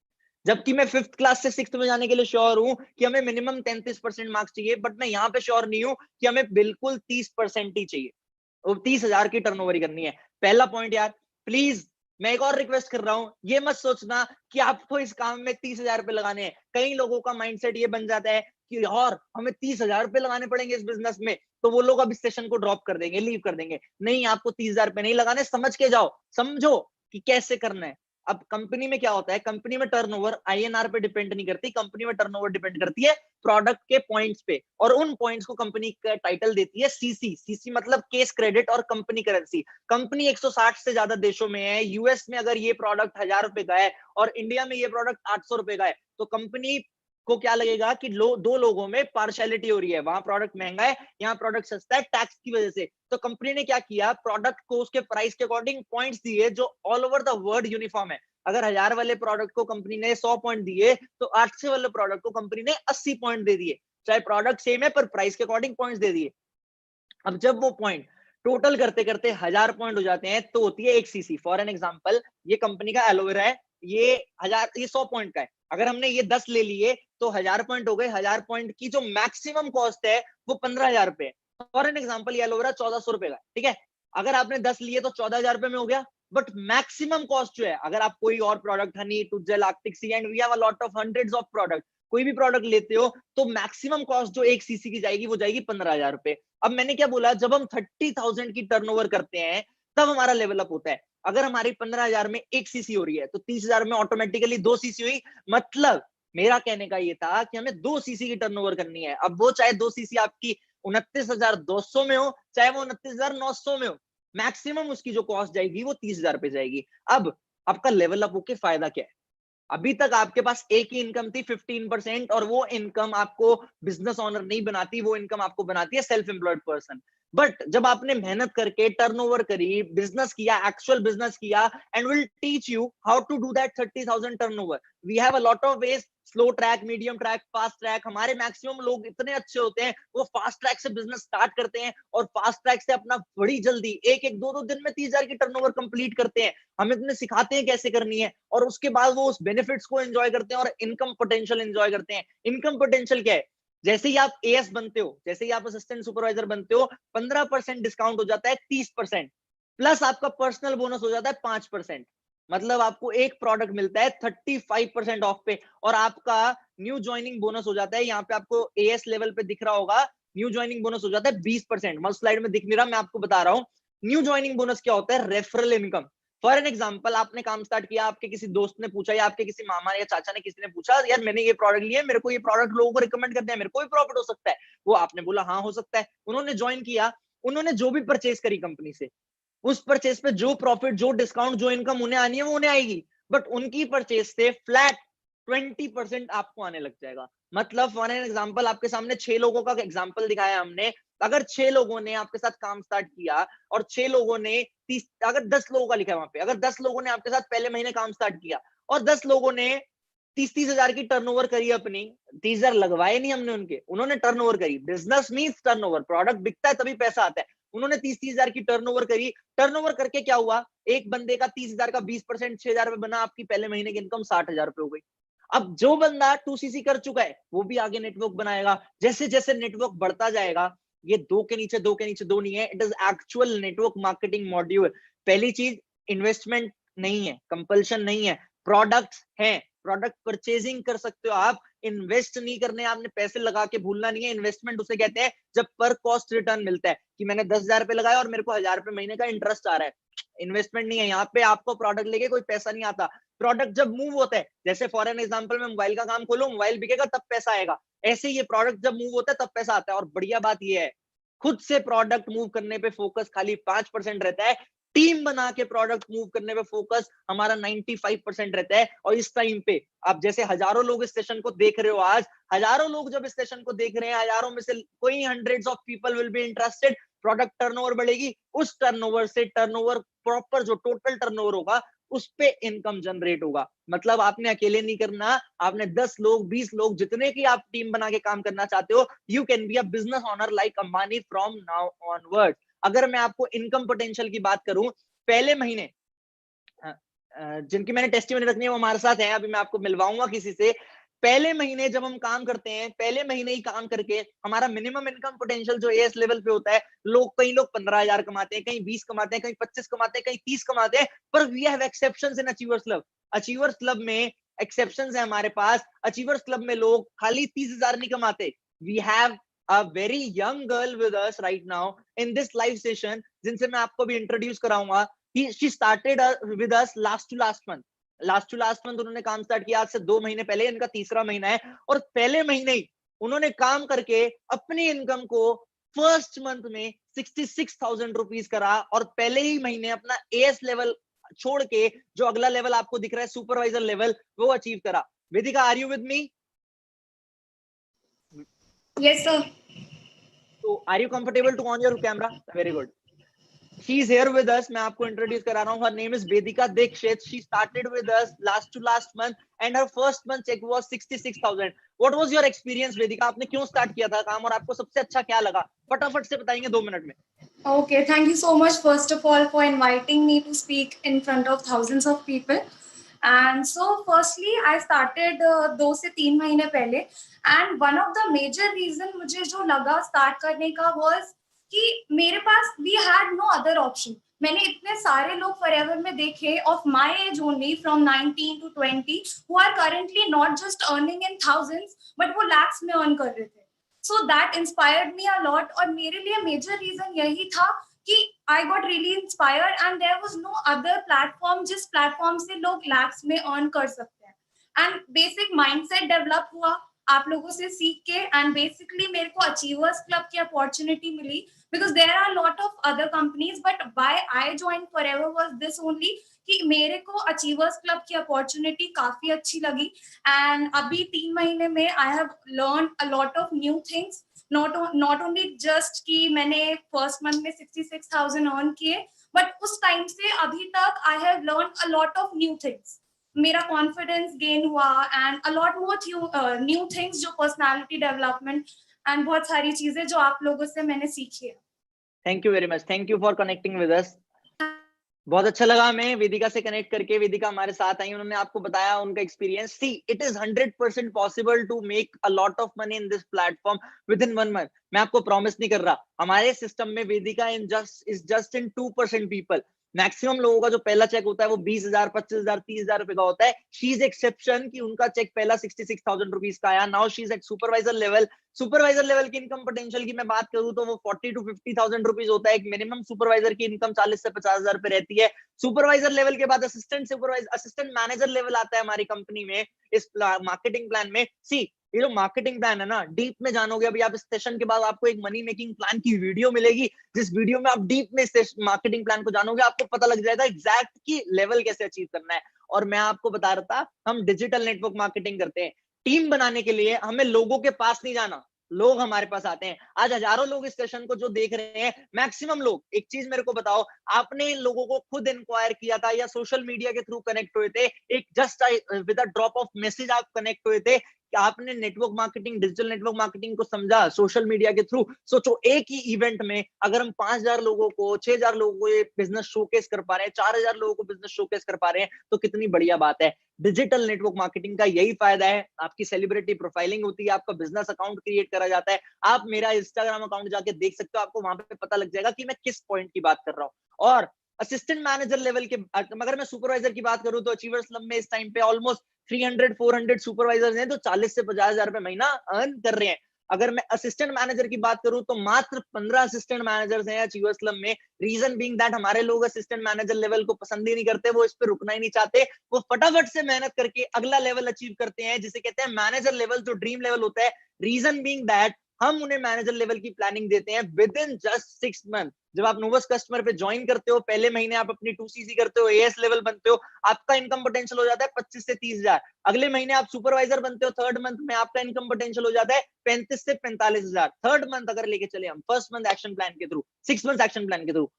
जबकि मैं 5th क्लास से 6th में जाने के लिए श्योर हूं कि हमें मिनिमम 33% मार्क्स चाहिए, बट मैं यहां पे श्योर नहीं हूं कि हमें बिल्कुल 30% ही चाहिए, वो 30,000 की टर्नओवर ही करनी है। पहला पॉइंट यार, प्लीज मैं एक और रिक्वेस्ट कर रहा हूं, ये मत सोचना कि आपको इस काम में 30,000 रुपए लगाने हैं। कई लोगों का माइंडसेट ये बन जाता है कि यार हमें 30,000 रुपए लगाने पड़ेंगे इस बिजनेस में, तो वो लोग अब इस सेशन को ड्रॉप कर देंगे, लीव कर देंगे। नहीं, आपको 30,000 रुपए नहीं लगाने, समझ के जाओ, समझो कि कैसे करना है। अब कंपनी में क्या होता है, कंपनी में टर्नओवर आईएनआर पे डिपेंड नहीं करती, कंपनी में टर्नओवर डिपेंड करती है प्रोडक्ट के पॉइंट्स पे, और उन पॉइंट्स को कंपनी का टाइटल देती है सीसी। सीसी मतलब केस क्रेडिट और कंपनी करेंसी। कंपनी 160 से ज्यादा देशों में है। यूएस में अगर ये प्रोडक्ट 1,000 रुपए का है और इंडिया में ये प्रोडक्ट 800 रुपए का है, तो कंपनी को क्या लगेगा कि दो लोगों में पार्शियलिटी हो रही है, वहां प्रोडक्ट महंगा है, यहाँ प्रोडक्ट सस्ता है टैक्स की वजह से। तो कंपनी ने क्या किया, प्रोडक्ट को उसके प्राइस के अकॉर्डिंग पॉइंट्स दिए जो all over the world uniform है। अगर 1,000 वाले प्रोडक्ट को कंपनी ने 100 पॉइंट दिए, तो 800 वाले प्रोडक्ट को कंपनी ने 80 पॉइंट दे दिए। चाहे प्रोडक्ट सेम है पर प्राइस के अकॉर्डिंग पॉइंट्स दे दिए। अब जब वो पॉइंट टोटल करते करते 1,000 पॉइंट हो जाते हैं, तो होती है एक सीसी। फॉर एन एग्जांपल, ये कंपनी का एलोवेरा है, ये 100 पॉइंट का है। अगर हमने ये 10 ले लिए तो 1,000 पॉइंट हो गए। 1,000 पॉइंट की जो मैक्सिमम कॉस्ट है वो 15,000 रुपए है। फॉर एन एग्जांपल, ये एलोवेरा 1,400 रुपए का है, ठीक है। अगर आपने 10 लिए तो 14,000 रुपए में हो गया। बट मैक्सिमम कॉस्ट जो है, अगर आप कोई और product, honey, tooth gel, Arctic Sea, and we have a lot of hundreds of product, कोई भी प्रोडक्ट लेते हो तो मैक्सिमम कॉस्ट जो एक सीसी की जाएगी वो जाएगी 15,000 रुपए। अब मैंने क्या बोला, जब हम 30,000 की टर्नओवर करते हैं तब हमारा लेवल अप होता है। अगर हमारी 15,000 में एक सीसी हो रही है तो 30,000 में ऑटोमेटिकली 2 सीसी हुई। मतलब मेरा कहने का ये था कि हमें 2 सीसी की टर्नओवर करनी है। अब वो चाहे 2 सीसी आपकी 29,200 में हो, चाहे वो 29,900 में हो, मैक्सिमम उसकी जो कॉस्ट जाएगी वो 30,000 पे जाएगी। अब आपका लेवल अप होके फायदा क्या है? अभी तक आपके पास एक ही इनकम थी 15%, और वो इनकम आपको बिजनेस ओनर नहीं बनाती, वो इनकम आपको बनाती है सेल्फ एम्प्लॉयड पर्सन। बट जब आपने मेहनत करके टर्नओवर करी, बिजनेस किया, एक्चुअल बिजनेस किया, and will teach you how to do that 30,000 turnover. We have a lot of ways, slow track, medium track, fast track. हमारे मैक्सिमम लोग इतने अच्छे होते हैं, वो फास्ट ट्रैक से बिजनेस स्टार्ट करते हैं और फास्ट ट्रैक से अपना बड़ी जल्दी एक एक दो दिन में 30,000 की टर्नओवर कंप्लीट करते हैं। हम इतने सिखाते हैं कैसे करनी है, और उसके बाद वो उस बेनिफिट्स को एंजॉय करते हैं और इनकम पोटेंशियल एंजॉय करते हैं। इनकम पोटेंशियल क्या है? जैसे ही आप एएस बनते हो, जैसे ही आप असिस्टेंट सुपरवाइजर बनते हो, 15% डिस्काउंट हो जाता है 30%, प्लस आपका पर्सनल बोनस हो जाता है 5%। मतलब आपको एक प्रोडक्ट मिलता है 35% ऑफ पे, और आपका न्यू ज्वाइनिंग बोनस हो जाता है, यहाँ पे आपको एएस लेवल पे दिख रहा होगा, न्यू ज्वाइनिंग बोनस हो जाता है 20%। मतलब स्लाइड में दिख नहीं रहा, मैं आपको बता रहा हूँ। न्यू ज्वाइनिंग बोनस क्या होता है? Referral income. For an example, आपने काम स्टार्ट किया, आपके किसी दोस्त ने पूछा या आपके किसी मामा या चाचा ने किसी ने पूछा, यार मैंने ये प्रोडक्ट लिया, मेरे को ये प्रोडक्ट लोगों को रिकमेंड करते हैं, मेरे को भी प्रॉफिट हो सकता है? वो आपने बोला हाँ हो सकता है। उन्होंने ज्वाइन किया, उन्होंने जो भी परचेज करी कंपनी से, उस परचेज पे जो प्रॉफिट, जो डिस्काउंट, जो इनकम उन्हें आनी है वो उन्हें आएगी, बट उनकी परचेज से फ्लैट 20% आपको आने लग जाएगा। मतलब फॉर एन एग्जांपल आपके सामने 6 लोगों का एग्जांपल दिखाया हमने, अगर 6 लोगों ने आपके साथ काम स्टार्ट किया और 6 लोगों ने 30, अगर 10 लोगों का लिखा है वहां पे, अगर 10 लोगों ने आपके साथ पहले महीने काम स्टार्ट किया और 10 लोगों ने 30-30 हजार की टर्नओवर करी अपनी, 30 हजार लगवाए नहीं हमने उनके, उन्होंने टर्नओवर करी। बिजनेस मींस टर्नओवर, प्रोडक्ट बिकता है तभी पैसा आता है। उन्होंने 30-30 हजार की टर्नओवर करी, टर्नओवर करके क्या हुआ, एक बंदे का 30 हजार का 20%, 6 हजार रुपए बना, आपकी पहले महीने की इनकम 60 हजार रुपए हो गई। अब जो बंदा 2cc कर चुका है वो भी आगे नेटवर्क बनाएगा, जैसे जैसे नेटवर्क बढ़ता जाएगा, ये दो के नीचे दो के नीचे दो नहीं है, it is actual network marketing module. पहली चीज, इन्वेस्टमेंट नहीं है, कंपल्शन नहीं है, प्रोडक्ट्स हैं, प्रोडक्ट परचेजिंग कर सकते हो आप, इन्वेस्ट नहीं करने, आपने पैसे लगा के भूलना नहीं है। इन्वेस्टमेंट उसे कहते हैं जब पर कॉस्ट रिटर्न मिलता है, कि मैंने 10 हजार रुपए लगाया और मेरे को 1000 रुपए महीने का इंटरेस्ट आ रहा है, इन्वेस्टमेंट नहीं है। यहाँ पे आपको प्रोडक्ट लेके कोई पैसा नहीं आता, प्रोडक्ट जब मूव होता है, जैसे फॉर एन एग्जांपल मैं मोबाइल का काम खोलूं, मोबाइल बिकेगा तब पैसा आएगा, ऐसे ये प्रोडक्ट जब मूव होता है तब पैसा आता है। और बढ़िया बात ये है, खुद से प्रोडक्ट मूव करने पे फोकस खाली 5% रहता है, टीम बना के प्रोडक्ट मूव करने पे फोकस हमारा 95% रहता है। और इस टाइम पे आप जैसे हजारों लोग इस सेशन को देख रहे हो, आज हजारों लोग जब इस सेशन को देख रहे हैं, हजारों में से कोई hundreds of people will be interested, product turnover बढ़ेगी, उस टर्नओवर से टर्नओवर प्रॉपर जो टोटल टर्नओवर होगा उस पे इनकम जनरेट होगा। मतलब आपने अकेले नहीं करना, आपने 10 लोग 20 लोग जितने की आप टीम बना के काम करना चाहते हो, you can be a business owner like Ambani from now onward. अगर मैं आपको इनकम पोटेंशियल की बात करूं, पहले महीने जिनकी मैंने टेस्टिमनी रखनी है वो हमारे साथ है, अभी मैं आपको मिलवाऊंगा किसी से। पहले महीने जब हम काम करते हैं, पहले महीने ही काम करके हमारा मिनिमम इनकम पोटेंशियल जो एएस लेवल पे होता है, कई लोग 15 हजार कमाते हैं, कहीं 20 कमाते हैं, कहीं 25 कमाते हैं, कहीं 30 कमाते हैं, पर we have exceptions in achievers club. Achievers club में एक्सेप्शंस है हमारे पास, अचीवर्स क्लब में लोग खाली 30 हजार नहीं कमाते। We have a very young girl with us right now in this live session, जिनसे मैं आपको भी इंट्रोड्यूस कराऊंगा। she started with us last to last month उन्होंने काम स्टार्ट किया, आज से 2 महीने पहले, इनका तीसरा महीना है, और पहले महीने ही उन्होंने काम करके अपनी इनकम को फर्स्ट मंथ में 66,000 रुपीज करा, और पहले ही महीने अपना एएस लेवल छोड़ के जो अगला लेवल आपको दिख रहा है सुपरवाइजर लेवल, वो अचीव करा। Vedika, are you with me? Yes, sir. So are you comfortable to on your camera? Very good. She is here with us. मैं आपको इंट्रोड्यूस करा रहा हूँ. Her name is Vedika Dikshit. She started with us last month and her first month check was 66,000. What was your experience, Vedika? आपने क्यों start किया था काम और आपको सबसे अच्छा क्या लगा? फटाफट से बताएंगे 2 मिनट में. Okay, thank you so much, first of all, for inviting me to speak in front of thousands of people. And so, firstly, I started 2 से 3 महीने पहले, and one of the major reason मुझे जो लगा start करने का was कि मेरे पास we had no other option. मैंने इतने सारे लोग forever में देखे of my age only from 19 to 20 who are currently not just earning in thousands but वो lakhs में earn कर रहे थे. So that inspired me a lot, और मेरे लिए major reason यही था कि I got really inspired and there was no other platform जिस platform से लोग lakhs में earn कर सकते हैं, and basic mindset develop हुआ आप लोगों से सीख के, and basically मेरे को Achievers Club की opportunity milli because there are a lot of other companies, but why I joined Forever was this only कि मेरे को Achievers Club की opportunity काफी अच्छी लगी, and अभी 3 महीने में I have learned a lot of new things. Not only just कि मैंने first month में 66,000 earn किए, but उस time से अभी तक I have learned a lot of new things. मेरा confidence gain हुआ and a lot more new things जो personality development and बहुत सारी चीजें जो आप लोगों से मैंने सीखी है. Thank you very much. Thank you for connecting with us. बहुत अच्छा लगा हमें वेदिका से कनेक्ट करके. वेदिका हमारे साथ आई, उन्होंने आपको बताया उनका experience. See, it is 100% possible to make a lot of money in this platform within 1 month. मैं आपको प्रॉमिस नहीं कर रहा, हमारे सिस्टम में Vedika is just in 2% people. Maximum लोगों का जो पहला चेक होता है वो 20,000, 25,000, 30,000 रुपए का होता है. शी इज एक्सेप्शन कि उनका चेक पहला 66,000 रुपीज का आया. Now she is at supervisor level. Supervisor level की इनकम पोटेंशियल की मैं बात करूं तो वो 40 to 50,000 रुपीज होता है. एक मिनिमम सुपरवाइजर की इनकम 40 से 50,000 रुपए रहती है. सुपरवाइजर लेवल के बाद असिस्टेंट मैनेजर लेवल आता है हमारी कंपनी में इस मार्केटिंग प्लान में. सी, ये जो मार्केटिंग प्लान है ना, डीप में जानोगे। अभी आप इस सेशन के बाद आपको एक मनी मेकिंग प्लान की वीडियो मिलेगी, जिस वीडियो में आप डीप में इस मार्केटिंग प्लान को जानोगे, आपको पता लग जाएगा एग्जैक्ट की लेवल कैसे अचीव करना है। और मैं आपको बता रहा था, हम डिजिटल नेटवर्क मार्केटिंग करते हैं। टीम बनाने के लिए हमें लोगों के पास नहीं जाना, लोग हमारे पास आते हैं। आज हजारों लोग इस सेशन को जो देख रहे हैं, मैक्सिमम लोग, एक चीज मेरे को बताओ, आपने इन लोगों को खुद इंक्वायर किया था या सोशल मीडिया के थ्रू कनेक्ट हुए थे? एक just with a drop of message आप कनेक्ट हुए थे कि आपने network marketing, digital network marketing को समझा सोशल मीडिया के थ्रू? सोचो, एक ही इवेंट में अगर हम 5,000 लोगों को, 6,000 लोगों को ये बिजनेस शोकेस कर पा रहे हैं, 4,000 लोगों को बिजनेस शोकेस कर पा रहे हैं, तो कितनी बढ़िया बात है। डिजिटल नेटवर्क मार्केटिंग का यही फायदा है, आपकी सेलिब्रिटी प्रोफाइलिंग होती है, आपका बिजनेस अकाउंट क्रिएट करा जाता है। आप मेरा इंस्टाग्राम अकाउंट जाके देख सकते हो, आपको वहां पे पता लग जाएगा कि मैं किस पॉइंट की बात कर रहा हूँ। और असिस्टेंट मैनेजर लेवल के, अगर मैं सुपरवाइजर की बात करूं, तो अचीवर्स क्लब में इस टाइम पे ऑलमोस्ट 300-400 सुपरवाइजर्स हैं, जो 40 से 50,000 रुपए महीना अर्न कर रहे हैं। अगर मैं असिस्टेंट मैनेजर की बात करूं, तो मात्र 15 असिस्टेंट मैनेजर्स हैं अचीवर्स क्लब में। रीजन बीइंग दैट हमारे लोग असिस्टेंट मैनेजर लेवल को पसंद ही नहीं करते, वो इस पे रुकना ही नहीं चाहते, वो फटाफट से मेहनत करके अगला लेवल अचीव करते हैं, जिसे कहते हैं मैनेजर लेवल, जो ड्रीम लेवल होता है। रीजन बीइंग दैट हम उन्हें मैनेजर लेवल की प्लानिंग देते हैं विद इन जस्ट 6 मंथ। जब आप नोवस कस्टमर पे ज्वाइन करते हो, पहले महीने आप अपनी 2cc करते हो, एएस लेवल बनते हो, आपका इनकम पोटेंशियल हो जाता है 25 से 30,000। अगले महीने आप सुपरवाइजर बनते हो, थर्ड मंथ में आपका इनकम पोटेंशियल हो जाता है 35 से 45,000। थर्ड मंथ अगर लेके चले हम, फर्स्ट मंथ एक्शन प्लान के थ्रू, 6 मंथ एक्शन प्लान के थ्रू,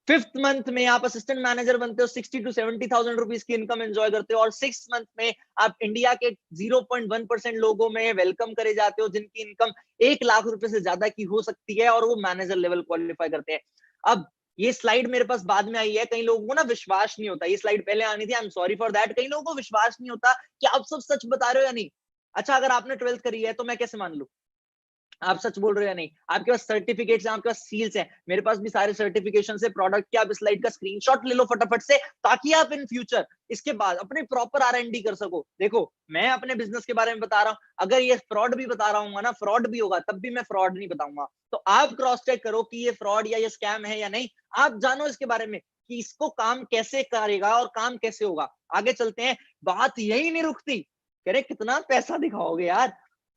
फिफ्थ मंथ में आप असिस्टेंट मैनेजर बनते हो, 60 to 70,000 रुपीज की इनकम एंजॉय करते हो। और 6 मंथ में आप इंडिया के 0.1% लोगों में वेलकम करे जाते हो, जिनकी इनकम 1 लाख रुपए से ज्यादा की हो सकती है, और वो मैनेजर लेवल क्वालिफाई करते हैं। अब ये स्लाइड मेरे पास बाद में आई है, कई लोगों को ना विश्वास नहीं होता, ये स्लाइड पहले आनी थी, I am sorry for that. कई लोगों को विश्वास नहीं होता कि आप सब सच बता रहे हो या नहीं। अच्छा, अगर आपने 12th करी है तो मैं कैसे मान लूं आप सच बोल रहे हो या नहीं? आपके पास सर्टिफिकेट्स हैं, आपके पास सील्स हैं, मेरे पास भी सारे सर्टिफिकेशन है प्रोडक्ट के। आप इस स्लाइड का स्क्रीनशॉट ले लो फटाफट से, ताकि आप इन फ्यूचर इसके बाद अपने प्रॉपर R&D कर सको। देखो, मैं अपने बिजनेस के बारे में बता रहा हूं, अगर ये फ्रॉड भी बता रहा हूँ ना, फ्रॉड भी होगा, तब भी मैं फ्रॉड नहीं बताऊंगा। तो आप क्रॉस चेक करो कि ये फ्रॉड या ये स्कैम है या नहीं। आप जानो इसके बारे में कि इसको काम कैसे करेगा और काम कैसे होगा। आगे चलते हैं, बात यही नहीं रुकती। कह रहे कितना पैसा दिखाओगे यार।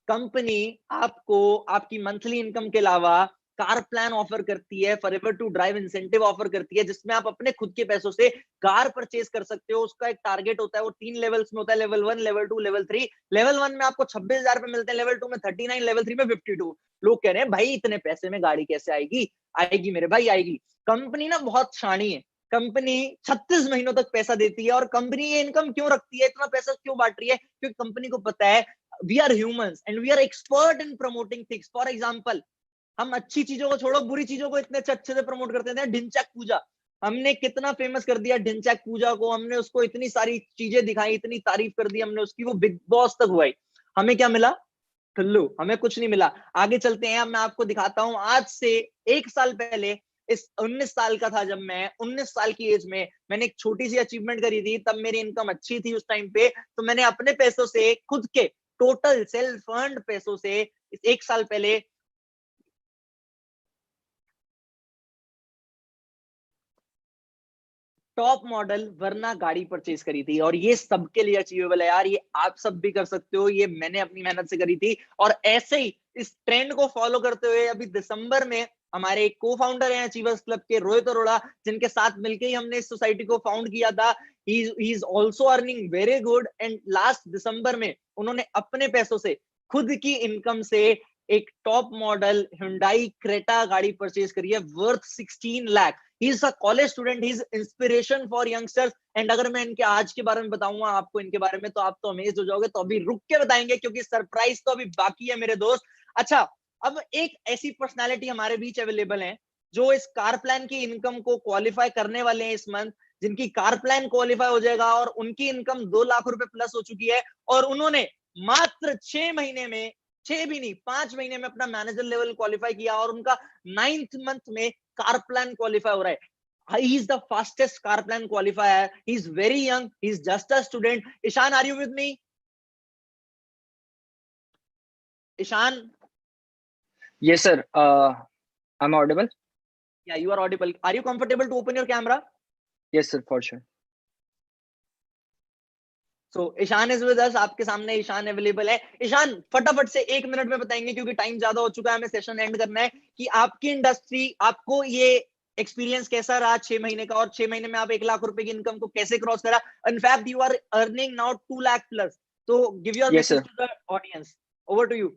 कंपनी आपको आपकी मंथली इनकम के अलावा कार प्लान ऑफर करती है, forever to drive incentive offer करती है, जिसमें आप अपने खुद के पैसों से कार परचेज कर सकते हो। उसका एक टारगेट होता है, वो 3 लेवल्स में होता है, लेवल 1, लेवल 2, लेवल 3। लेवल 1 में आपको 26,000 रुपए मिलते हैं, लेवल 2 में 39, लेवल 3 में 52। लोग कह रहे हैं भाई इतने पैसे में गाड़ी कैसे आएगी? आएगी मेरे भाई, आएगी। कंपनी ना बहुत शानी है, कंपनी 36 महीनों तक पैसा देती है। और कंपनी ये इनकम क्यों रखती है, इतना पैसा क्यों बांट रही है? क्योंकि कंपनी को पता है we are humans and we are expert in promoting things. For example, हम अच्छी चीजों को छोड़ो, बुरी चीजों को इतने अच्छे से प्रमोट करते हैं। ढिंचैक पूजा हमने कितना फेमस कर दिया, ढिंचैक पूजा को हमने, उसको इतनी सारी चीजें दिखाई, इतनी तारीफ कर दी हमने उसकी, वो बिग बॉस तक हुआ ही। हमें क्या मिला? ठुल्लू, हमें कुछ नहीं मिला। आगे चलते हैं, अब मैं आपको दिखाता हूं। आज से 1 साल पहले, इस 19 साल का था जब मैं, 19 साल की एज में मैंने एक छोटी सी अचीवमेंट करी थी। तब मेरी इनकम अच्छी थी उस टाइम पे, तो मैंने अपने पैसों से, खुद के टोटल सेल्फ फंड पैसों से, 1 साल पहले टॉप मॉडल वरना गाड़ी परचेज करी थी। और ये सबके लिए अचीवेबल है यार, ये आप सब भी कर सकते हो, ये मैंने अपनी मेहनत से करी थी। और ऐसे ही इस ट्रेंड को फॉलो करते हुए अभी दिसंबर में हमारे एक को फाउंडर हैं अचीवर्स क्लब के, रोहित अरोड़ा, जिनके साथ मिलकर ही हमने इस सोसाइटी को फाउंड किया था। He is also earning very good. And last December में उन्होंने अपने पैसों से, खुद की इनकम से, एक टॉप मॉडल Hyundai क्रेटा गाड़ी परचेज करी है worth 16 lakh. He is a college student, he is inspiration for youngsters. And अगर मैं इनके आज के बारे में बताऊंगा आपको इनके बारे में, तो आप तो अमेज हो जाओगे। तो अभी रुक के बताएंगे, क्योंकि सरप्राइज तो अभी बाकी है मेरे दोस्त। अच्छा, अब एक ऐसी पर्सनालिटी हमारे बीच अवेलेबल है, जो इस कार प्लान की इनकम को क्वालिफाई करने वाले हैं इस मंथ, जिनकी कार प्लान क्वालिफाई हो जाएगा और उनकी इनकम 2 लाख रुपए प्लस हो चुकी है। और उन्होंने मात्र 6 महीने में, 6 भी नहीं, 5 महीने में अपना मैनेजर लेवल क्वालिफाई किया, और उनका 9th मंथ में कार प्लान क्वालिफाई हो रहा है। He is the fastest car plan qualifier. He's very young. He's just a student. Ishan, are you with me? Ishan? Yes, sir. I'm audible? Yeah, you are audible. Are you comfortable to open your camera? Yes, sir, for sure. So Ishan is with us, आपके सामने Ishan available है। ईशान फटाफट से 1 minute में बताएंगे, क्योंकि time ज्यादा हो चुका है, हमें सेशन एंड करना है, कि आपकी इंडस्ट्री, आपको ये एक्सपीरियंस कैसा रहा 6 महीने का, और 6 महीने में आप 1 लाख रुपए की इनकम को कैसे क्रॉस करा। In fact you are earning now 2 lakh plus. तो give your Yes, message sir. To the audience, over to you.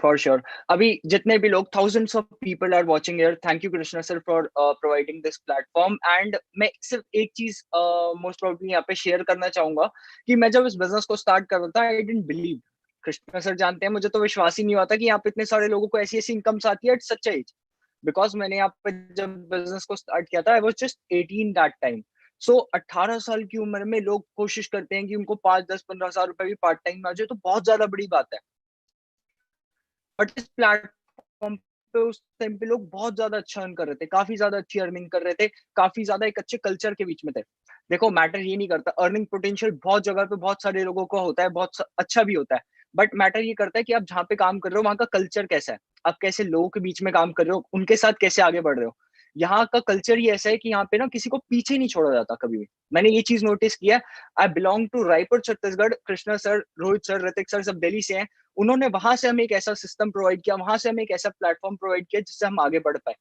For sure. अभी जितने भी लोग, thousands of people are watching here. Thank you, Krishna sir, for providing this platform. And मैं सिर्फ एक चीज most probably यहाँ पे share करना चाहूंगा कि मैं जब इस business को start कर रहा था, I didn't believe. Krishna sir जानते हैं, मुझे तो विश्वास ही नहीं हुआ था कि यहाँ पे इतने सारे लोगों को ऐसी ऐसी इनकम्स आती है at such a age. Because मैंने यहाँ पे जब business को start किया था, I was just 18 that time. So 18 साल की उम्र में लोग कोशिश करते हैं कि उनको 5, 10, 15 हजार रुपए भी पार्ट टाइम में आ जाए, तो बहुत ज्यादा बड़ी बात है। बट इस प्लेटफॉर्म पे उस टाइम पे लोग बहुत ज्यादा अच्छा अर्न कर रहे थे, काफी ज्यादा अच्छी अर्निंग कर रहे थे, काफी ज्यादा एक अच्छे कल्चर के बीच में थे। देखो, मैटर ये नहीं करता, अर्निंग पोटेंशियल बहुत जगह पे बहुत सारे लोगों को होता है, अच्छा भी होता है, बट मैटर ये करता है कि आप जहाँ पे काम कर रहे हो वहाँ का कल्चर कैसा है, आप कैसे लोगों के बीच में काम कर रहे हो, उनके साथ कैसे आगे बढ़ रहे हो। यहाँ का कल्चर ही ऐसा है कि यहाँ पे ना किसी को पीछे नहीं छोड़ा जाता कभी भी। मैंने ये चीज नोटिस किया। I belong to Raipur Chhattisgarh. Krishna sir, Rohit sir, Hrithik sir सब दिल्ली से हैं। उन्होंने वहां से हमें एक ऐसा सिस्टम प्रोवाइड किया, वहां से हमें एक ऐसा प्लेटफॉर्म प्रोवाइड किया जिससे हम आगे बढ़ पाए।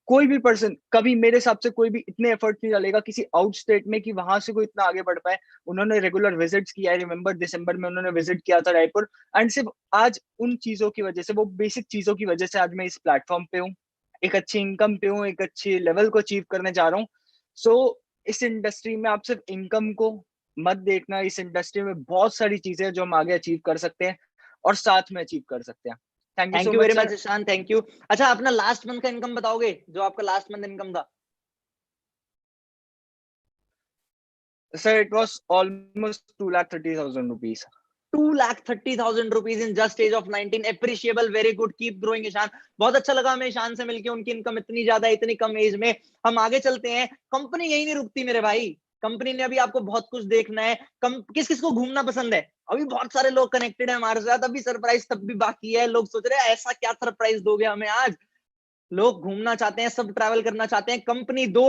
कोई भी पर्सन कभी, मेरे हिसाब से कोई भी इतने एफर्ट नहीं डालेगा किसी आउट स्टेट में कि वहां से कोई इतना आगे बढ़ पाए। उन्होंने रेगुलर विजिट्स किया है। रिमेंबर दिसंबर में उन्होंने विजिट किया था रायपुर, एंड सिर्फ आज उन चीजों की वजह से, वो बेसिक चीजों की वजह से आज मैं इस प्लेटफॉर्म पे हूँ, एक अच्छी इनकम पे हूँ, एक अच्छे लेवल को अचीव करने जा रहा हूँ। सो इस इंडस्ट्री में आप सिर्फ इनकम को मत देखना, इस इंडस्ट्री में बहुत सारी चीजें हैं जो हम आगे अचीव कर सकते हैं और साथ में अचीव कर सकते हैं। Thank you so very much much Ishan, thank you. अच्छा, अपना लास्ट मंथ का इनकम बताओगे, जो आपका लास्ट मंथ इनकम था? Sir. It was almost 2,30,000 rupees. 2,30,000 rupees in just age of 19। Appreciable, very good, keep growing Ishan. बहुत अच्छा लगा हमें ईशान से मिलकर, उनकी इनकम इतनी ज्यादा इतनी कम एज में। हम आगे चलते हैं। कंपनी यही नहीं रुकती मेरे भाई, कंपनी ने अभी आपको बहुत कुछ देखना है। किस किस को घूमना पसंद है? अभी बहुत सारे लोग कनेक्टेड है हमारे साथ, अभी सरप्राइज तब भी बाकी है। लोग सोच रहे हैं ऐसा क्या सरप्राइज दोगे हमें आज। लोग घूमना चाहते हैं, सब ट्रैवल करना चाहते हैं। कंपनी दो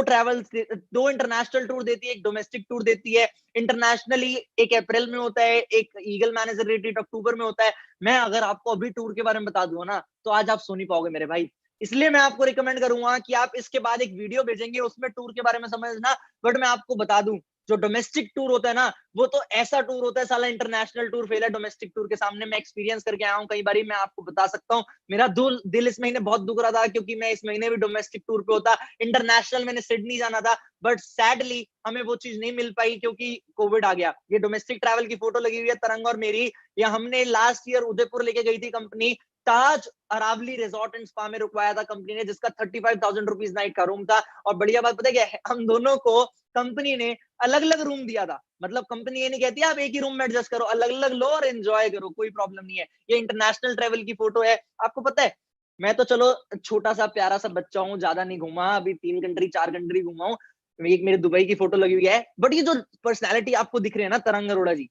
इंटरनेशनल टूर देती है, एक डोमेस्टिक टूर देती है। इंटरनेशनली एक अप्रैल में होता है, एक ईगल मैनेजर रिट्रीट अक्टूबर में होता है। मैं अगर आपको अभी टूर के बारे में बता दूं ना, तो आज आप सो नहीं पाओगे मेरे भाई। इसलिए मैं आपको रिकमेंड करूंगा कि आप इसके बाद एक वीडियो भेजेंगे, उसमें टूर के बारे में समझना। बट मैं आपको बता दूं, जो डोमेस्टिक टूर होता है ना, वो तो ऐसा टूर होता है, साला इंटरनेशनल टूर फेल है डोमेस्टिक टूर के सामने। मैं एक्सपीरियंस करके आया हूं कई बारी, मैं आपको बता सकता हूं। मेरा दिल इस महीने बहुत दुख रहा था, क्योंकि मैं इस महीने भी डोमेस्टिक टूर पे होता। इंटरनेशनल मैंने सिडनी जाना था, बट सैडली हमें वो चीज नहीं मिल पाई क्योंकि कोविड आ गया। ये डोमेस्टिक ट्रैवल की फोटो लगी हुई है तरंग और मेरी। ये हमने लास्ट ईयर उदयपुर लेके गई थी company. Taj Aravali resort and spa में रुकवाया था कंपनी ने, जिसका 35,000 रुपीज नाइट का रूम था। और बढ़िया बात पता है क्या है, हम दोनों को कंपनी ने अलग अलग रूम दिया था। मतलब कंपनी ये नहीं कहती आप एक ही रूम में एडजस्ट करो, अलग अलग लो और एंजॉय करो, कोई प्रॉब्लम नहीं है। ये इंटरनेशनल ट्रेवल की फोटो है। आपको पता है, मैं तो चलो छोटा सा प्यारा सा बच्चा हूँ, ज्यादा नहीं घूमा, अभी 3 कंट्री 4 कंट्री घूमा हूँ। एक मेरे दुबई की फोटो लगी हुई है। बट ये जो पर्सनैलिटी आपको दिख रही है ना, तरंग अरोड़ा जी,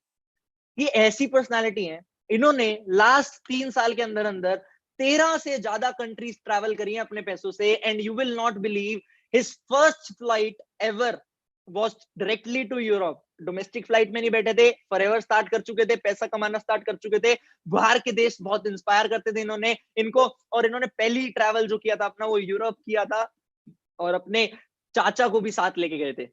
ये ऐसी पर्सनैलिटी है, इन्होंने लास्ट 3 साल के अंदर अंदर 13 से ज्यादा कंट्रीज ट्रैवल करी है अपने पैसों से। And you will not believe, his first flight ever was directly to Europe. Domestic flight में नहीं बैठे थे, फॉरएवर स्टार्ट कर चुके थे, पैसा कमाना स्टार्ट कर चुके थे। बाहर के देश बहुत इंस्पायर करते थे इन्होंने इनको। और इन्होंने पहली ट्रैवल जो किया था अपना, वो यूरोप किया था, और अपने चाचा को भी साथ लेके गए थे।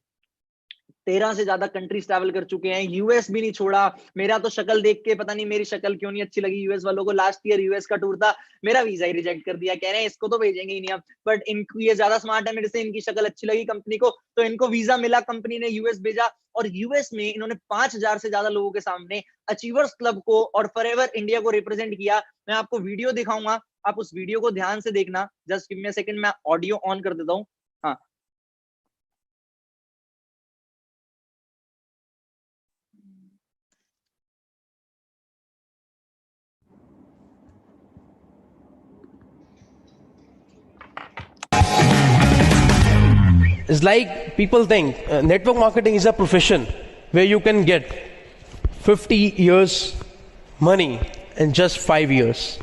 13 से ज्यादा कंट्रीज ट्रैवल कर चुके हैं, यूएस भी नहीं छोड़ा। मेरा तो शक्ल देख के पता नहीं मेरी शक्ल क्यों नहीं अच्छी लगी यूएस वालों को। लास्ट ईयर यूएस का टूर था, मेरा वीजा ही रिजेक्ट कर दिया, कह रहे हैं इसको तो भेजेंगे ही नहीं हम। बट इनको, ये ज्यादा स्मार्ट है मेरे से, इनकी शक्ल अच्छी लगी कंपनी को, तो इनको वीजा मिला, कंपनी ने यूएस भेजा। और यूएस में इन्होंने 5,000 से ज्यादा लोगों के सामने अचीवर्स क्लब को और फॉरएवर इंडिया को रिप्रेजेंट किया। मैं आपको वीडियो दिखाऊंगा, आप उस वीडियो को ध्यान से देखना। Just give me a second, मैं ऑडियो ऑन कर देता हूँ। हाँ, It's like people think network marketing is a profession where you can get 50 years money in just 5 years.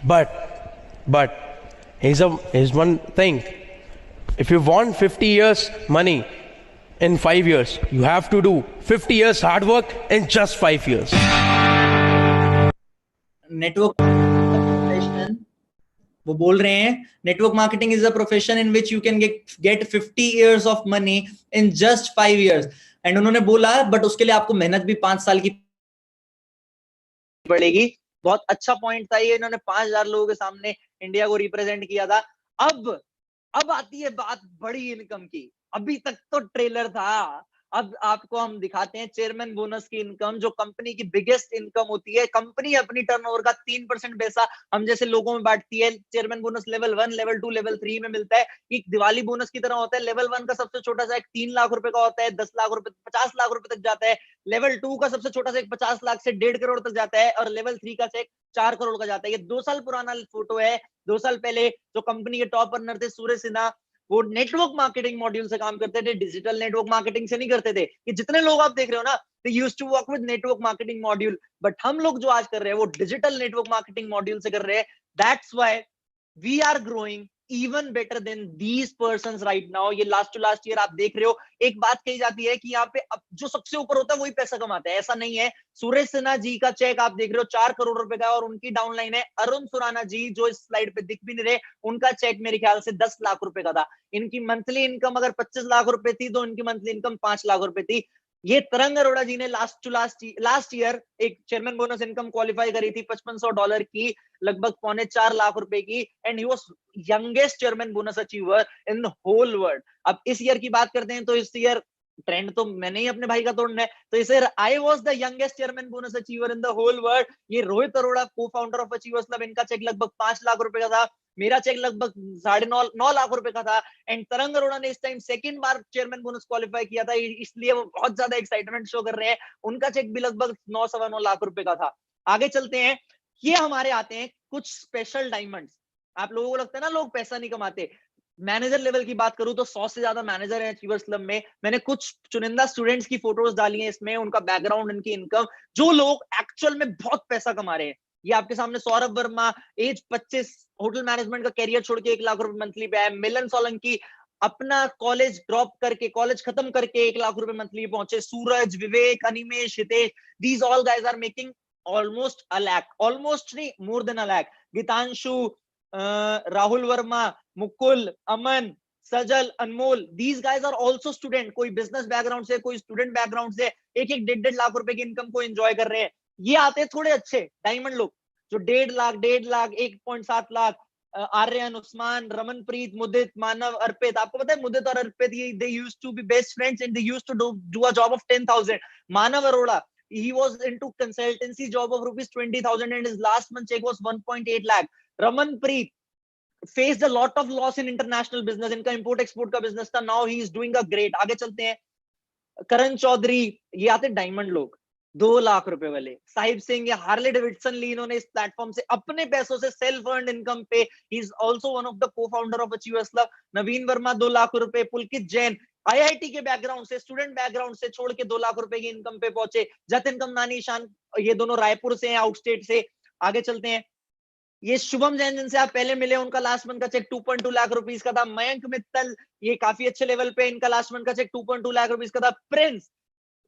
But here's one thing. If you want 50 years money in 5 years. You have to do 50 years hard work in just 5 years. Network profession, वो बोल रहे हैं network marketing is a profession in which you can get 50 years of money in just 5 years. And उन्होंने बोला but उसके लिए आपको मेहनत भी 5 साल की पड़ेगी. बहुत अच्छा पॉइंट था ये. इन्होंने 5000 लोगों के सामने इंडिया को रिप्रेजेंट किया था. अब आती है बात बड़ी इनकम की. अभी तक तो ट्रेलर था, अब आपको हम दिखाते हैं चेयरमैन बोनस की इनकम, जो कंपनी की बिगेस्ट इनकम होती है. कंपनी अपनी टर्नओवर का 3% पैसा हम जैसे लोगों में बांटती है. Chairman bonus level 1, level 2, level 3 में मिलता है. एक दिवाली बोनस की तरह होता है. लेवल 1 का सबसे छोटा सा एक 3 लाख रुपए का होता है, 10 लाख रुपए 50 लाख रुपए तक जाता है. लेवल 2 का सबसे छोटा सा एक 50 लाख से 1.5 करोड़ तक जाता है, और लेवल 3 का चेक 4 करोड़ का जाता है. ये 2 साल पुराना फोटो है. 2 साल पहले जो कंपनी के टॉप अर्नर थे सूरज सिन्हा, वो नेटवर्क मार्केटिंग मॉड्यूल से काम करते थे, डिजिटल नेटवर्क मार्केटिंग से नहीं करते थे. ये जितने लोग आप देख रहे हो ना, they used to work with network marketing module, but हम लोग जो आज कर रहे हैं वो डिजिटल नेटवर्क मार्केटिंग मॉड्यूल से कर रहे हैं. That's why we are growing even better than these persons right now. ये लास्ट टू लास्ट ईयर आप देख रहे हो. एक बात कही जाती है कि यहाँ पे अब जो सबसे ऊपर होता है वही पैसा कमाता है, ऐसा नहीं है. सूरज सिन्हा जी का चेक आप देख रहे हो 4 करोड़ रुपए का, और उनकी डाउनलाइन है अरुण सुराना जी, जो इस स्लाइड पे दिख भी नहीं रहे. उनका चेक मेरे ख्याल से 10 लाख रुपए का था. इनकी मंथली इनकम अगर 25 लाख रुपए थी तो इनकी मंथली इनकम 5 लाख रुपए थी. ये तरंग अरोड़ा जी ने लास्ट ईयर एक चेयरमैन बोनस इनकम क्वालिफाई करी थी $5500 की, लगभग 3.25 लाख रुपए की. And he was youngest chairman bonus achiever in the whole world. अब इस ईयर की बात करते हैं तो इस ईयर ट्रेंड तो मैंने ही अपने भाई का तोड़ना है, तो इस year I was the youngest chairman bonus achiever in the whole world. ये रोहित अरोड़ा को फाउंडर ऑफ अचीवर्स क्लब, इनका चेक लगभग 5 लाख रुपए का था. मेरा चेक लगभग 9.5 लाख रुपए का था. एंड तरंग अरोड़ा ने इस टाइम सेकंड बार चेयरमैन बोनस क्वालिफाई किया था, इसलिए वो बहुत ज्यादा एक्साइटमेंट शो कर रहे हैं. उनका चेक भी लगभग 9.9 लाख रुपए का था. आगे चलते हैं. ये हमारे आते हैं कुछ स्पेशल डायमंड्स. आप लोगों को लगता है ना लोग पैसा नहीं कमाते. मैनेजर लेवल की बात करूं तो 100 से ज्यादा मैनेजर हैं अचीवर्स क्लब में. मैंने कुछ चुनिंदा स्टूडेंट्स की फोटोज डाली हैं इसमें, उनका बैकग्राउंड, उनकी इनकम, जो लोग एक्चुअल में बहुत पैसा कमा रहे हैं. ये आपके सामने Saurabh Verma, age 25, hotel management का कैरियर छोड़ के 1 लाख रुपए मंथली पे आया. मिलन सोलंकी अपना कॉलेज ड्रॉप करके, कॉलेज खत्म करके 1 लाख रुपए मंथली पहुंचे. Suraj, Vivek, Animesh, Hitesh, these all guys are making almost a lakh, almost नहीं, more than a lakh. Geetanshu, Rahul Verma, Mukul, Aman, Sajal, Anmol, these guys are also student. कोई बिजनेस बैकग्राउंड से, कोई स्टूडेंट बैकग्राउंड से 1.5 लाख रुपए की इनकम को एंजॉय कर रहे हैं. ये आते हैं थोड़े अच्छे डायमंड लोग, जो 1.5 लाख 1.7 लाख. आर्यन, उस्मान, रमनप्रीत, मुदित, मानव, अर्पित. आपको पता है मुदित और अर्पित, they used to be best friends and they used to do a job of 10,000. Manav Arora, he was into consultancy job of ₹20,000 and his last month check was 1.8 lakh. Ramanpreet faced a lot of loss in international business. इनका import export का business था. Now he is doing a great. आगे चलते हैं. करण चौधरी, ये आते diamond लोग 2 लाख रुपए वाले. साहिब सिंह या हार्ले डेविडसन ली, इन्होंने इस प्लेटफॉर्म से अपने पैसों से सेल्फ अर्न्ड इनकम पे, he is also one of the co-founder of achievers Club. Naveen Verma 2 lakh रुपए. पुलकित जैन आईआईटी के बैकग्राउंड से, स्टूडेंट बैकग्राउंड से छोड़ के 2 लाख रुपए की इनकम पे पहुंचे. जतिन कमनानी, ईशान, ये दोनों रायपुर से हैं, आउटस्टेट से. आगे चलते हैं. ये शुभम जैन जिनसे आप पहले मिले, उनका लास्ट मंथ का चेक 2.2 लाख रुपीस का था. मयंक मित्तल, ये काफी अच्छे लेवल पे, इनका लास्ट मंथ का चेक 2.2 लाख रुपीस का था.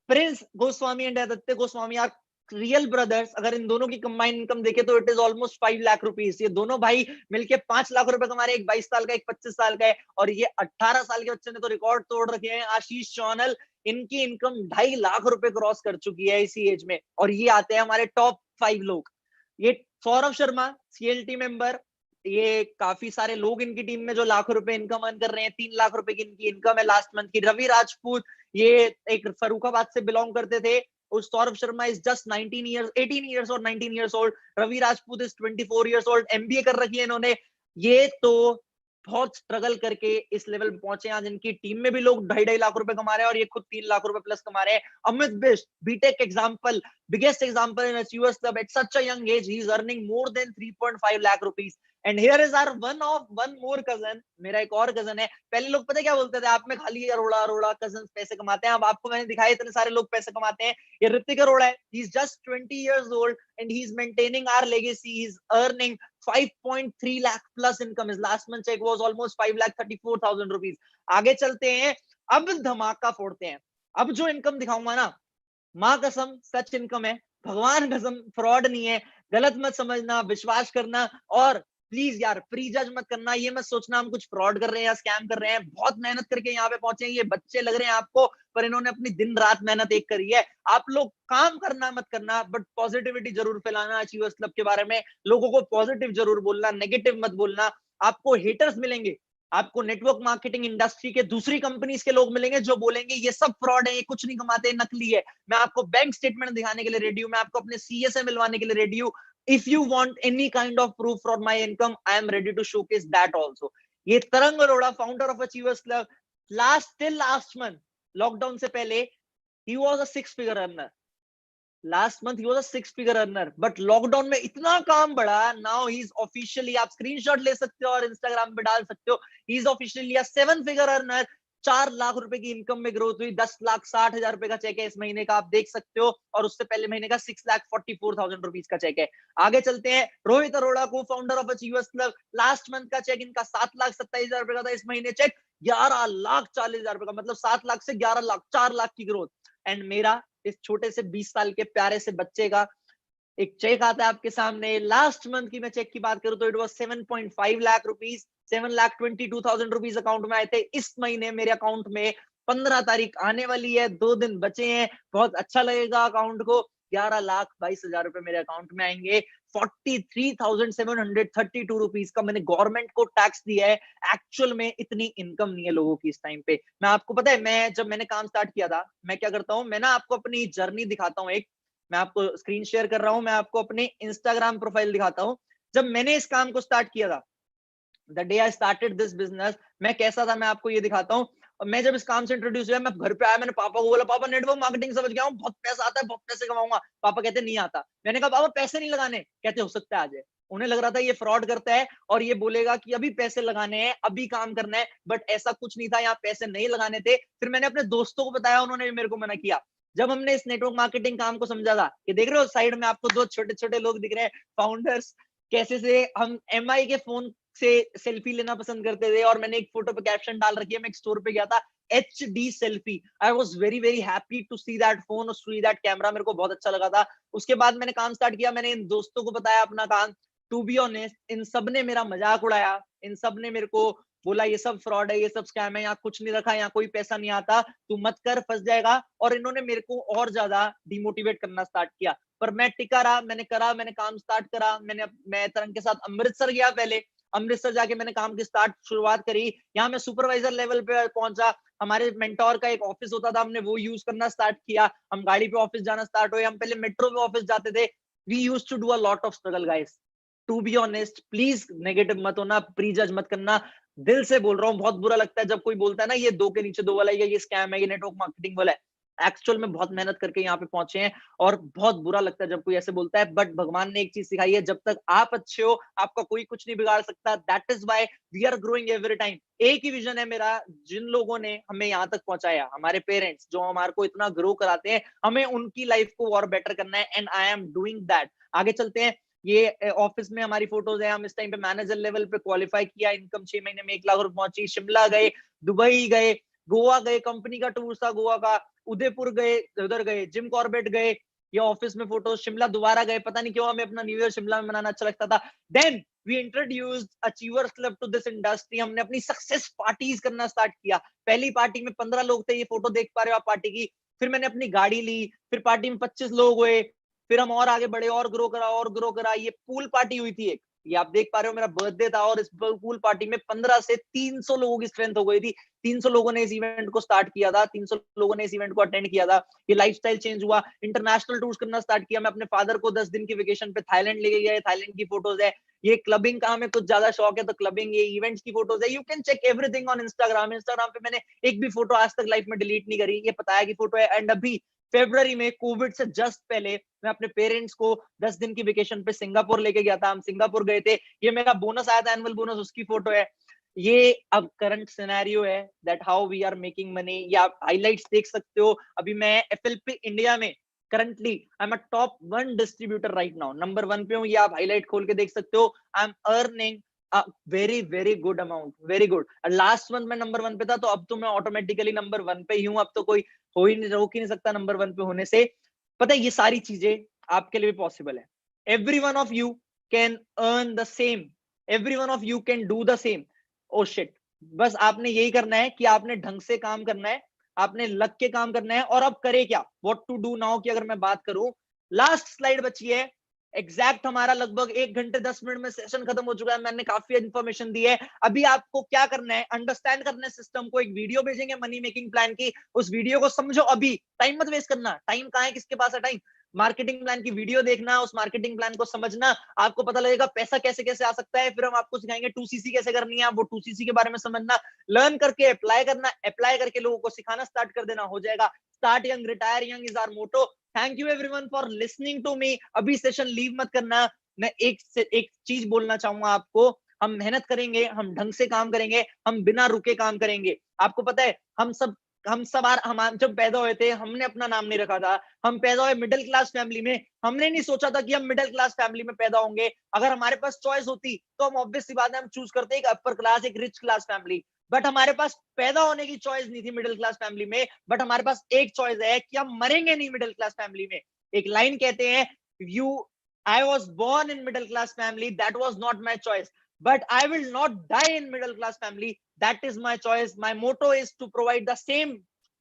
Prince Goswami and Aditya Goswami are real brothers. अगर इन दोनों की कंबाइंड इनकम देखे तो it is almost 5 lakh rupees. ये दोनों भाई मिलके 5 लाख रुपए कमा रहे हैं. एक 22 साल का, एक 25 साल का है, और ये 18 साल के बच्चे ने तो रिकॉर्ड तोड़ रखे हैं. आशीष चौनल, इनकी इनकम 2.5 लाख रुपए क्रॉस कर चुकी है इसी एज में. और ये आते हैं हमारे टॉप 5 लोग. ये सौरभ शर्मा, सीएलटी मेंबर, ये काफी सारे लोग इनकी टीम में जो लाखों रुपए इनकम अर्न कर रहे हैं. 3 लाख रुपए की इनकी इनकम है लास्ट मंथ की. रवि राजपूत, ये एक फरूखाबाद से बिलोंग करते थे. उस Saurabh Sharma is just 18 years और 19 years old. Ravi Rajput is 24 years old. MBA कर रखी है इन्होंने. ये तो बहुत स्ट्रगल करके इस लेवल पे पहुंचे. आज इनकी टीम में भी लोग 2.5 लाख रुपए कमा रहे हैं, और ये खुद 3 लाख रुपए प्लस कमा रहे हैं. Amit Bisht, BTech example, biggest example in Achievers Club at such a young age, he is earning more than 3.5 lakh rupees. And here is our one more cousin, मेरा एक और cousin है. पहले लोग पता क्या बोलते थे, आप में खाली अरोड़ा cousins पैसे कमाते हैं. अब आपको मैंने दिखाया इतने सारे लोग पैसे कमाते हैं. ये ऋतिक अरोड़ा है. He is just 20 years old and he is maintaining our legacy. He is earning 5.3 lakh plus income. His last month check was almost 5,34,000 rupees. आगे चलते हैं. अब धमाका फोड़ते हैं। अब जो इनकम दिखाऊंगा ना, माँ कसम सच इनकम है, भगवान कसम फ्रॉड नहीं है। गलत मत समझना, विश्वास करना, और प्लीज यार प्री जज मत करना। ये मत सोचना हम कुछ फ्रॉड कर रहे हैं या स्कैम कर रहे हैं। बहुत मेहनत करके यहाँ पे पहुंचे हैं। ये बच्चे लग रहे हैं आपको, पर इन्होंने अपनी दिन रात मेहनत एक करी है। आप लोग काम करना मत करना, बट पॉजिटिविटी जरूर फैलाना अचीवर्स क्लब के बारे में। लोगों को पॉजिटिव जरूर बोलना, नेगेटिव मत बोलना। आपको हेटर्स मिलेंगे, आपको नेटवर्क मार्केटिंग इंडस्ट्री के दूसरी कंपनीज के लोग मिलेंगे जो बोलेंगे ये सब फ्रॉड है, ये कुछ नहीं कमाते, नकली है। मैं आपको बैंक स्टेटमेंट दिखाने के लिए रेडी हूं, मैं आपको अपने सीए से मिलवाने के लिए रेडी हूं। If you want any kind of proof for my income, I am ready to showcase that also. ये Tarang Arora, founder of achievers club, last month lockdown से पहले he was a 6 figure earner. Last month he was a 6 figure earner, but lockdown में इतना काम बढ़ा, now he is officially, आप screenshot ले सकते हो और इंस्टाग्राम पे डाल सकते हो, he is officially a 7 figure earner. 4 lakh रुपए की इनकम में ग्रोथ हुई, 10,60,000 रुपए का चेक है इस महीने का, आप देख सकते हो, और उससे पहले महीने का 6,44,000 रुपीज का चेक है। आगे चलते हैं, रोहित अरोड़ा को founder of achievers club, last month का चेक इनका 7,27,000 रुपए का था, इस महीने चेक 11,40,000 रुपए का, मतलब 7 लाख से 11 लाख, 4 लाख की ग्रोथ। एंड मेरा इस छोटे से 20 साल के प्यारे से बच्चे का एक चेक आता है आपके सामने। लास्ट मंथ की मैं चेक की बात करूं तो it was 7.5 lakh rupees, 7,22,000 rupees account में आए थे। इस महीने मेरे अकाउंट में 15 तारीख आने वाली है, 2 दिन बचे हैं, बहुत अच्छा लगेगा अकाउंट को। 11,22,000 रुपए मेरे अकाउंट में आएंगे। 43,732 रुपीज का मैंने गवर्नमेंट को टैक्स दिया है। एक्चुअल में इतनी इनकम नहीं है लोगों की इस टाइम पे। मैं आपको पता है, मैं जब मैंने काम स्टार्ट किया था, मैं क्या करता हूँ, मैं ना आपको अपनी जर्नी दिखाता हूँ। एक मैं आपको स्क्रीन शेयर कर रहा हूं, मैं आपको अपने इंस्टाग्राम प्रोफाइल दिखाता हूं। जब मैंने इस काम को स्टार्ट किया था, the day I started this business, मैं कैसा था मैं आपको ये दिखाता हूं। और मैं जब इस काम से इंट्रोड्यूस हुआ, मैं घर पे आया, मैंने पापा को बोला, पापा नेटवर्क मार्केटिंग समझ गया हूं, बहुत पैसा आता है, बहुत पैसे कमाऊंगा। पापा कहते नहीं आता। मैंने कहा पापा पैसे नहीं लगाने, कहते हो सकता है आ जाए। उन्हें लग रहा था ये फ्रॉड करता है और ये बोलेगा कि अभी पैसे लगाने हैं, अभी काम करना है, बट ऐसा कुछ नहीं था, यहाँ पैसे नहीं लगाने थे। फिर मैंने अपने दोस्तों को बताया, उन्होंने भी मेरे को मना किया। जब हमने इस नेटवर्क मार्केटिंग काम को समझा था, ये देख रहे हो साइड में आपको 2 छोटे छोटे लोग दिख रहे हैं, फाउंडर्स, कैसे से हम एमआई के फोन से सेल्फी लेना पसंद करते थे। और मैंने एक फोटो पे कैप्शन डाल रखी है, मैं एक स्टोर पे गया था, HD selfie. I was very very happy to see that phone, see that camera, मेरे को बहुत अच्छा लगा था। उसके बाद मैंने काम स्टार्ट किया, मैंने इन दोस्तों को बताया अपना काम। टू बी ऑनेस्ट, इन सब ने मेरा मजाक उड़ाया, इन सब ने मेरे को बोला ये सब फ्रॉड है, ये सब स्कैम है, यहाँ कुछ नहीं रखा, यहाँ कोई पैसा नहीं आता, तू मत कर, फंस जाएगा। और इन्होंने मेरे को और ज्यादा डिमोटिवेट करना स्टार्ट किया, पर मैं टिका रहा, मैंने करा, मैंने काम स्टार्ट करा। मैं तरंग के साथ अमृतसर गया, पहले अमृतसर जाके मैंने काम की शुरुआत करी। यहाँ मैं सुपरवाइजर लेवल पे पहुंचा। हमारे मेंटोर का एक ऑफिस होता था, हमने वो यूज करना स्टार्ट किया। हम गाड़ी पे ऑफिस जाना स्टार्ट हुए, हम पहले मेट्रो पे ऑफिस जाते थे। We use to do a lot of struggle guys. To be honest, please negative मत होना, प्री जज मत करना। दिल से बोल रहा हूँ, बहुत बुरा लगता है जब कोई बोलता है ना ये 2 के नीचे 2 वाला, ये स्कैम है, ये नेटवर्क मार्केटिंग वाला है। एक्चुअल में बहुत मेहनत करके यहाँ पे पहुंचे हैं, और बहुत बुरा लगता है जब कोई ऐसे बोलता है। बट भगवान ने एक चीज सिखाई है, जब तक आप अच्छे हो, आपका कोई कुछ नहीं बिगाड़ सकता। That is why we are growing every time. एक ही विजन है मेरा, जिन लोगों ने हमें यहाँ तक पहुंचाया, हमारे पेरेंट्स जो हमारे को इतना ग्रो कराते हैं, हमें उनकी लाइफ को और बेटर करना है, and I am doing that. आगे चलते हैं, ये ऑफिस में हमारी फोटोज है, हम इस टाइम पे मैनेजर लेवल पे क्वालिफाई किया, इनकम 6 महीने में 1 लाख रुपए पहुंची। शिमला गए, दुबई गए, गोवा गए, कंपनी का टूर था गोवा का, उदयपुर गए, उधर गए, जिम कॉर्बेट गए, ये ऑफिस में फोटो, शिमला दोबारा गए, पता नहीं क्यों हमें अपना न्यू ईयर शिमला में मनाना अच्छा लगता था। Then we introduced achievers club to this industry. हमने अपनी सक्सेस पार्टीज करना स्टार्ट किया। पहली पार्टी में 15 लोग थे, ये फोटो देख पा रहे हो आप पार्टी की। फिर मैंने अपनी गाड़ी ली, फिर पार्टी में 25 लोग हुए, फिर हम और आगे बढ़े, और ग्रो करा, और ग्रो करा। ये पूल पार्टी हुई थी एक, ये आप देख पा रहे हो, मेरा बर्थडे था, और इस पूल पार्टी में 15 से 300 लोगों की स्ट्रेंथ हो गई थी। 300 लोगों ने इस इवेंट को स्टार्ट किया था, 300 लोगों ने इस इवेंट को अटेंड किया था। ये लाइफस्टाइल चेंज हुआ, इंटरनेशनल टूर्स करना स्टार्ट किया। मैं अपने फादर को 10 दिन की वेकेशन पे थाईलैंड लेके गया, थाईलैंड की फोटोज है। ये क्लबिंग का हमें कुछ ज्यादा शौक है तो क्लबिंग, ये इवेंट्स की फोटोज है। You can check everything on Instagram. Instagram पे मैंने एक भी फोटो आज तक लाइफ में डिलीट नहीं करी, ये पता है कि फोटो है। एंड अभी फरवरी में कोविड से जस्ट पहले मैं अपने पेरेंट्स को 10 दिन की वेकेशन पे सिंगापुर लेके गया था, हम सिंगापुर गए थे। ये मेरा बोनस आया था, एनुअल बोनस, उसकी फोटो है। ये अब करंट सिनेरियो है, that how we are making money. या आप हाइलाइट्स देख सकते हो, अभी मैं FLP इंडिया में currently I am a top 1 distributor right now, number 1 पे हूँ। ये आप हाईलाइट खोल के देख सकते हो। I am earning very very good amount, very good. Last month में नंबर 1 पे था, तो अब तो मैं ऑटोमेटिकली नंबर 1 पे ही हूँ। अब तो कोई रोक ही नहीं सकता नंबर 1 पे होने से। पता है ये सारी चीजें आपके लिए भी पॉसिबल है। Every one of you can earn the same, every one of you can do the same. Oh shit, बस आपने यही करना है कि आपने ढंग से काम करना है, आपने लग के काम करना है। और अब करे क्या, व्हाट टू डू नाउ की अगर मैं बात करूं, लास्ट स्लाइड बची है। एग्जैक्ट हमारा लगभग 1 घंटे 10 मिनट में सेशन खत्म हो चुका है। मैंने काफी इंफॉर्मेशन दी है। अभी आपको क्या करना है, अंडरस्टैंड करना है सिस्टम को। एक वीडियो भेजेंगे मनी मेकिंग प्लान की, उस वीडियो को समझो अभी, टाइम मत वेस्ट करना। टाइम कहाँ है, किसके पास है टाइम? मार्केटिंग प्लान की वीडियो देखना, उस मार्केटिंग प्लान को समझना, आपको पता लगेगा पैसा कैसे कैसे आ सकता है। फिर हम आपको सिखाएंगे 2CC कैसे करनी है, वो 2CC के बारे में समझना, लर्न करके अप्लाई करना, अप्लाई करके लोगों को सिखाना स्टार्ट कर देना, हो जाएगा। Start young retire young is our motto. Thank you everyone for listening to me. अभी सेशन लीव मत करना। मैं एक चीज बोलना चाहूंगा आपको, हम मेहनत करेंगे, हम ढंग से काम करेंगे, हम बिना रुके काम करेंगे। आपको पता है हम जब पैदा हुए थे, हमने अपना नाम नहीं रखा था। हम पैदा हुए मिडिल क्लास फैमिली में, हमने नहीं सोचा था कि हम मिडिल क्लास फैमिली में पैदा होंगे। अगर हमारे पास चॉइस होती तो हम ऑब्वियस सी बात है हम चूज करते एक अपर क्लास, एक रिच क्लास फैमिली। बट हमारे पास पैदा होने की चॉइस नहीं थी मिडिल क्लास फैमिली में, बट हमारे पास एक चॉइस है कि हम मरेंगे नहीं मिडिल क्लास फैमिली में। एक लाइन कहते हैं, I was born in middle class family, that was not my choice, but I will not die in middle class family, that is my choice. My motto is to provide the same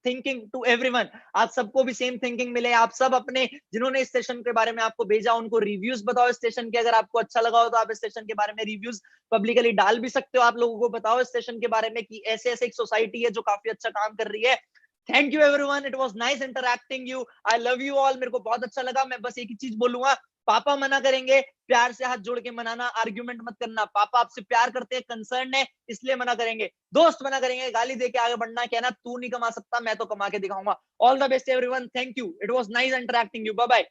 thinking to everyone. आप सबको भी same thinking मिले। आप सब अपने, जिन्होंने इस session के बारे में आपको भेजा, उनको रिव्यूज बताओ इस सेशन के। अगर आपको अच्छा लगा हो तो आप इस सेशन के बारे में रिव्यूज पब्लिकली डाल भी सकते हो। आप लोगों को बताओ इस सेशन के बारे में कि ऐसे ऐसे एक सोसाइटी है जो काफी अच्छा काम कर रही है। Thank you everyone, it was nice interacting you, I love you all. मेरे को बहुत अच्छा लगा। मैं बस एक ही चीज बोलूंगा, पापा मना करेंगे, प्यार से हाथ जोड़ के मनाना, आर्ग्यूमेंट मत करना। पापा आपसे प्यार करते हैं, कंसर्न है, इसलिए मना करेंगे। दोस्त मना करेंगे, गाली देके आगे बढ़ना, कहना तू नहीं कमा सकता, मैं तो कमा के दिखाऊंगा। All the best everyone, thank you, it was nice interacting you, bye bye.